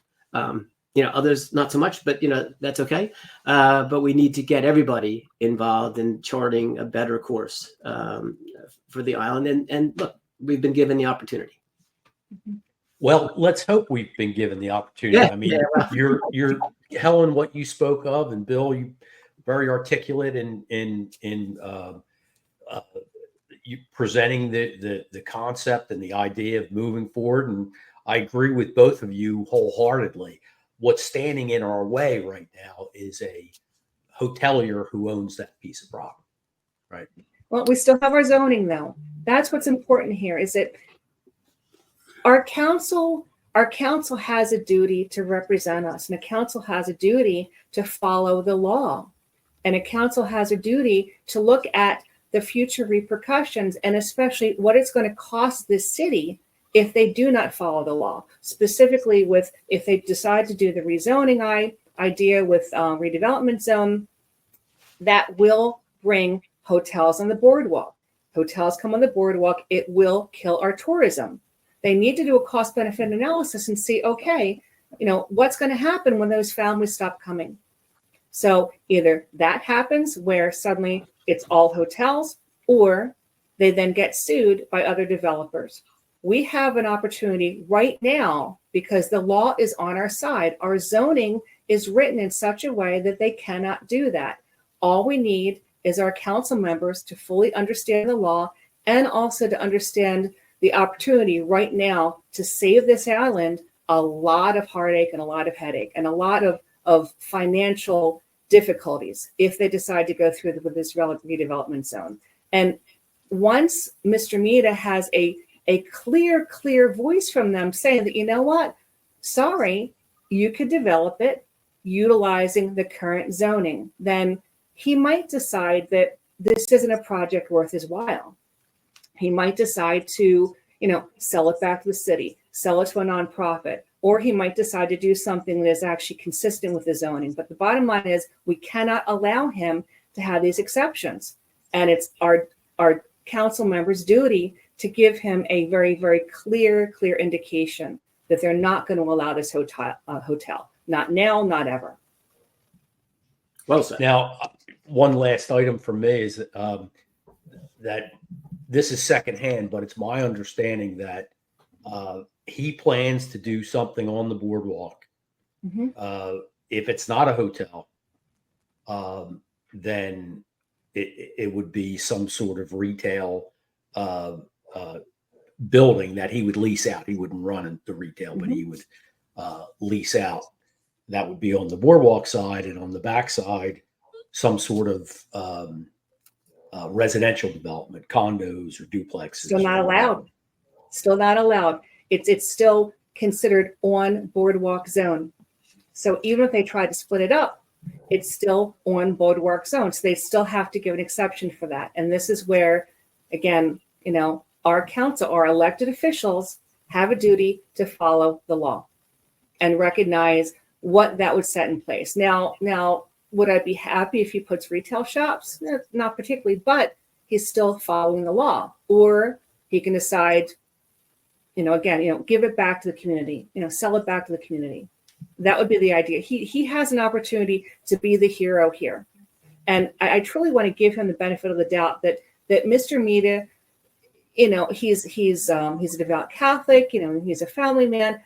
Others not so much, but that's okay. But we need to get everybody involved in charting a better course for the island. And look, we've been given the opportunity. Well, let's hope we've been given the opportunity. Yeah, I mean, you're Helen, what you spoke of, and Bill, you very articulate in you presenting the concept and the idea of moving forward. And I agree with both of you wholeheartedly. What's standing in our way right now is a hotelier who owns that piece of property, right? Well, we still have our zoning, though. That's what's important here, is that our council has a duty to represent us, and a council has a duty to follow the law, and a council has a duty to look at the future repercussions, and especially what it's going to cost this city if they do not follow the law, specifically with if they decide to do the rezoning idea with redevelopment zone, that will bring hotels on the boardwalk. Hotels come on the boardwalk, it will kill our tourism. They need to do a cost benefit analysis and see, okay, what's going to happen when those families stop coming. So either that happens where suddenly it's all hotels, or they then get sued by other developers. We have an opportunity right now because the law is on our side. Our zoning is written in such a way that they cannot do that. All we need is our council members to fully understand the law and also to understand the opportunity right now to save this island a lot of heartache and a lot of headache and a lot of financial difficulties if they decide to go through with this redevelopment zone. And once Mr. Mita has a clear voice from them saying that, you know what, sorry, you could develop it utilizing the current zoning, then he might decide that this isn't a project worth his while. He might decide to, sell it back to the city, sell it to a nonprofit, or he might decide to do something that is actually consistent with the zoning. But the bottom line is we cannot allow him to have these exceptions. And it's our council members' duty to give him a very, very clear indication that they're not going to allow this hotel. Not now, not ever. Well said. Now, one last item for me is that this is secondhand, but it's my understanding that he plans to do something on the boardwalk. Mm-hmm. If it's not a hotel, then it would be some sort of retail building that he would lease out. He wouldn't run the retail, but he would lease out. That would be on the boardwalk side, and on the back side, some sort of residential development, condos or duplexes. Still not allowed. Still not allowed. It's still considered on boardwalk zone. So even if they try to split it up, it's still on boardwalk zone. So they still have to give an exception for that. And this is where, again, our council, our elected officials have a duty to follow the law and recognize what that would set in place. Now, would I be happy if he puts retail shops? Not particularly, but he's still following the law. Or he can decide, again, give it back to the community, sell it back to the community. That would be the idea. He has an opportunity to be the hero here. And I truly want to give him the benefit of the doubt that Mr. Mita, he's a devout Catholic, he's a family man.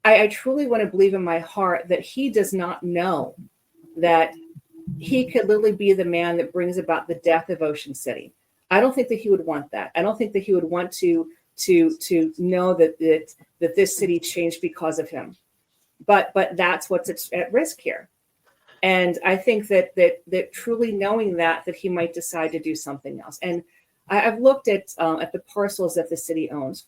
I truly want to believe in my heart that he does not know that he could literally be the man that brings about the death of Ocean City. I don't think that he would want that. I don't think that he would want to know that this city changed because of him. But that's what's at risk here. And I think that truly knowing that he might decide to do something else. And I've looked at the parcels that the city owns.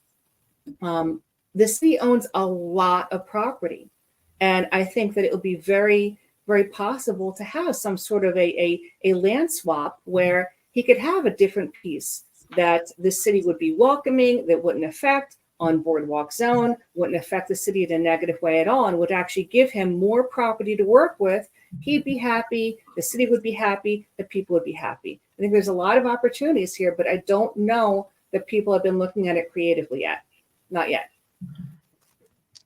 The city owns a lot of property. And I think that it would be very, very possible to have some sort of a land swap where he could have a different piece that the city would be welcoming, that wouldn't affect on boardwalk zone, wouldn't affect the city in a negative way at all, and would actually give him more property to work with. He'd be happy, the city would be happy, the people would be happy. I think there's a lot of opportunities here, but I don't know that people have been looking at it creatively yet. Not yet.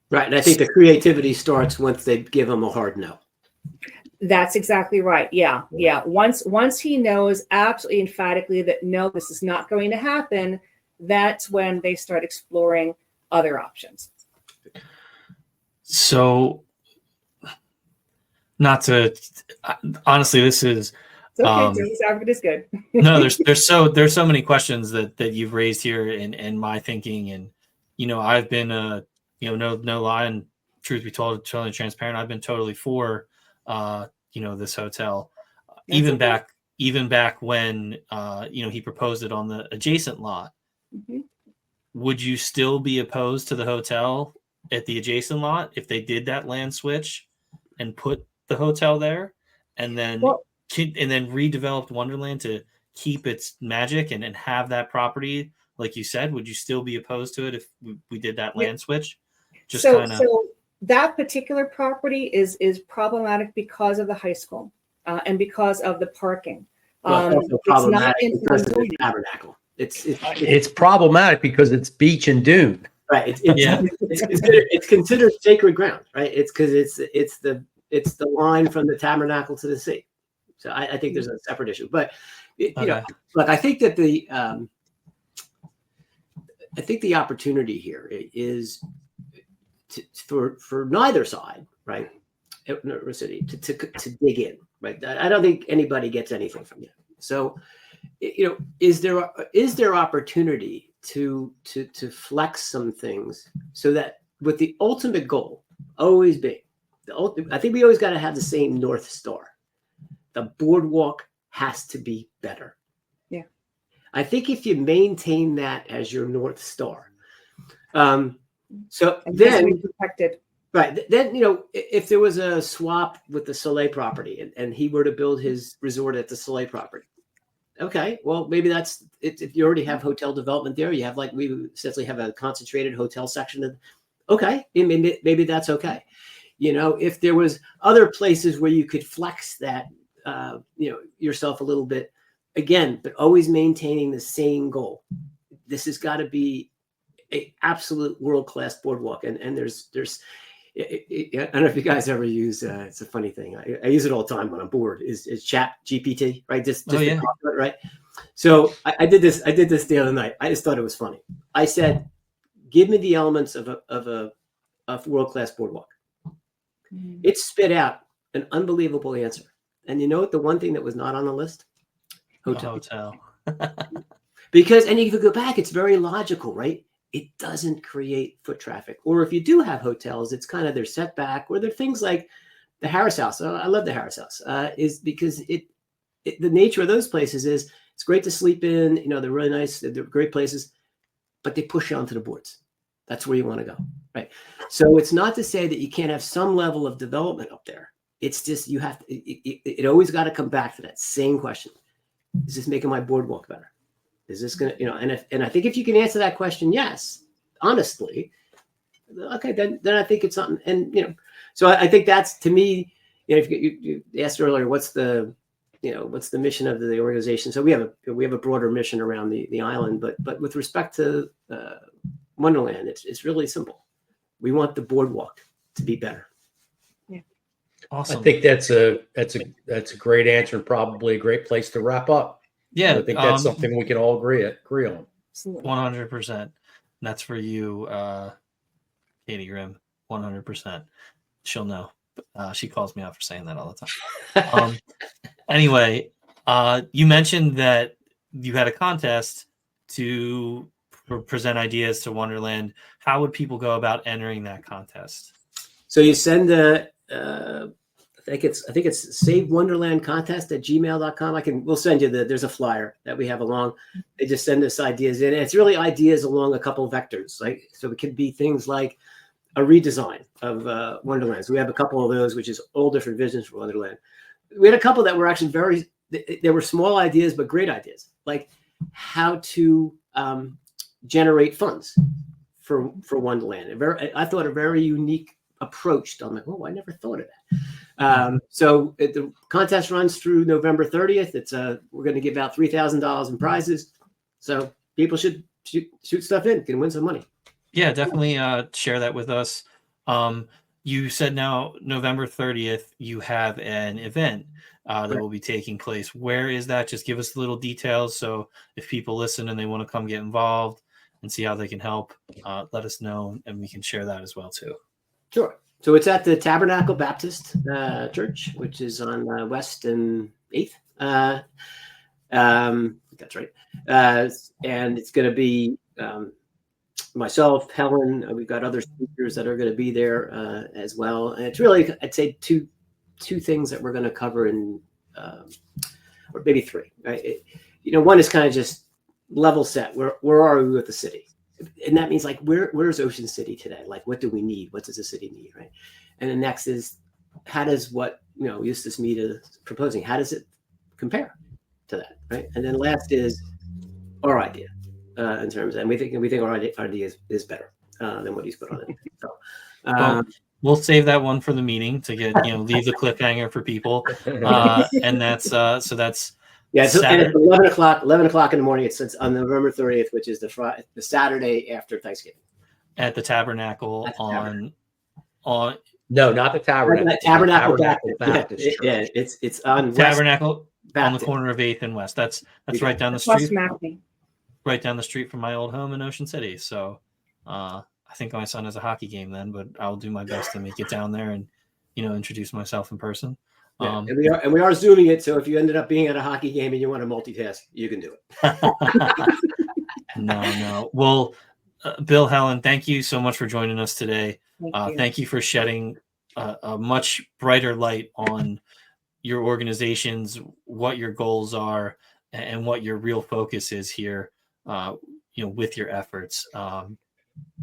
Right. And I think the creativity starts once they give him a hard no. That's exactly right. Yeah. Once he knows absolutely emphatically that no, this is not going to happen, that's when they start exploring other options. So, not to honestly, this is it's okay. Joe's advocate is good. No, there's so many questions that you've raised here in my thinking, and I've been no lie, and truth be told, totally transparent. I've been totally for this hotel, even back when he proposed it on the adjacent lot. Mm-hmm. Would you still be opposed to the hotel at the adjacent lot if they did that land switch and put the hotel there, and then redeveloped Wonderland to keep its magic and have that property, like you said, would you still be opposed to it if we did that land switch? Just So, kind of. so that particular property is problematic because of the high school and because of the parking. Well, it's also It's not problematic in because of the zoning. tabernacle. It's problematic because it's beach and dune. Right. It's Yeah. it's considered sacred ground, right? It's because it's the line from the tabernacle to the sea. So I think there's a separate issue, but you know, Okay. look, I think that the opportunity here is for neither side, right? City to dig in, right? I don't think anybody gets anything from you. So, you know, is there opportunity to flex some things so that with the ultimate goal always being I think we always got to have the same North Star. The boardwalk has to be better. Yeah. I think if you maintain that as your North Star, so And then be protected. right, then, you know, if there was a swap with the Soleil property and he were to build his resort at the Soleil property, okay, well, maybe that's it. If you already have hotel development there, you have we essentially have a concentrated hotel section. Okay, maybe that's okay. You know, if there was other places where you could flex that, you know, yourself a little bit, again, but always maintaining the same goal. This has got to be a absolute world-class boardwalk, and there's. I don't know if you guys ever use. It's a funny thing. I use it all the time when I'm bored. Is Chat GPT, right? Just to talk to it, right? So I did this. I did this the other night. I just thought it was funny. I said, "Give me the elements of a world-class boardwalk." Mm-hmm. It spit out an unbelievable answer. And you know what? The one thing that was not on the list, hotel. Because and if you go back, it's very logical, right? It doesn't create foot traffic. Or if you do have hotels, it's kind of their setback, or they're things like the Harris House. I love the Harris House, is because the nature of those places is it's great to sleep in. You know, they're really nice. They're great places, but they push you onto the boards. That's where you want to go, right? So it's not to say that you can't have some level of development up there. It's just you have to. It always got to come back to that same question: is this making my boardwalk better? Is this going to, you know, and I think if you can answer that question, yes, honestly, okay, then I think it's something. And, you know, so I think that's, to me, you know, if you asked earlier, what's the mission of the organization? So we have a broader mission around the island, but with respect to Wonderland, it's really simple. We want the boardwalk to be better. Yeah. Awesome. I think that's a great answer and probably a great place to wrap up. Yeah, I think that's something we can all agree on. 100%. That's for you, Katie Grimm. 100%. She'll know. She calls me out for saying that all the time. Anyway, you mentioned that you had a contest to present ideas to Wonderland. How would people go about entering that contest? So you send I think it's Save Wonderland Contest at gmail.com. We'll send you there's a flyer that we have along. They just send us ideas in. And it's really ideas along a couple of vectors. Like, so it could be things like a redesign of Wonderland. So we have a couple of those, which is all different visions for Wonderland. We had a couple that were actually they were small ideas, but great ideas, like how to generate funds for Wonderland. I thought a very unique approach. I'm like, oh, I never thought of that. So the contest runs through November 30th. We're going to give out $3,000 in prizes. So people should shoot stuff in, can win some money. Yeah, definitely share that with us. You said now November 30th, you have an event that will be taking place. Where is that? Just give us little details. So if people listen and they want to come get involved and see how they can help, let us know and we can share that as well too. Sure. So it's at the Tabernacle Baptist Church, which is on West and 8th. That's right. And it's going to be myself, Helen. We've got other speakers that are going to be there as well. And it's really, I'd say, two things that we're going to cover in, or maybe three. Right? One is kind of just level set. Where are we with the city? And that means, like, where's Ocean City today? Like, what do we need? What does the city need, right? And the next is, how does what Eustace Mead is proposing, how does it compare? to that, right? And then last is our idea in terms, and we think our idea is better than what he's put on it. So, Well, we'll save that one for the meeting to get leave the cliffhanger for people, and that's so that's yeah. So and Saturday. it's 11 o'clock in the morning. It's on November 30th, which is the Saturday after Thanksgiving at the Tabernacle on No, not the Tabernacle. Tabernacle Baptist Church. Yeah, it's on Tabernacle West on the corner of 8th and West. That's right down the Plus street. mapping. Right down the street from my old home in Ocean City. So I think my son has a hockey game then, but I'll do my best to make it down there and introduce myself in person. Yeah, and we are zooming it, so if you ended up being at a hockey game and you want to multitask, you can do it. No. Well, Bill, Helen, thank you so much for joining us today. Thank you for shedding a much brighter light on your organizations, what your goals are, and what your real focus is here. With your efforts,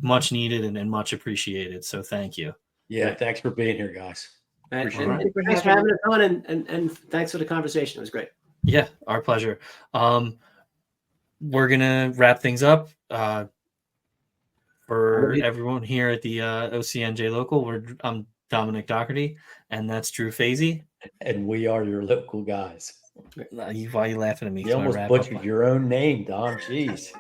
much needed and much appreciated. So thank you. Yeah, thanks for being here, guys. And Appreciate it. thanks for having us on, and thanks for the conversation. It was great. Yeah, our pleasure. We're gonna wrap things up. For everyone here at the OCNJ local, I'm Dominick Dougherty, and that's Drew Fasy. And we are your local guys. Why are you laughing at me? You almost butchered your own name, Dom. Jeez.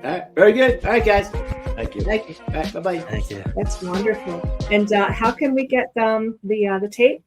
All right, very good. All right, guys. Thank you. Thank you. All right, bye-bye. Thank you. That's wonderful. And how can we get the tape?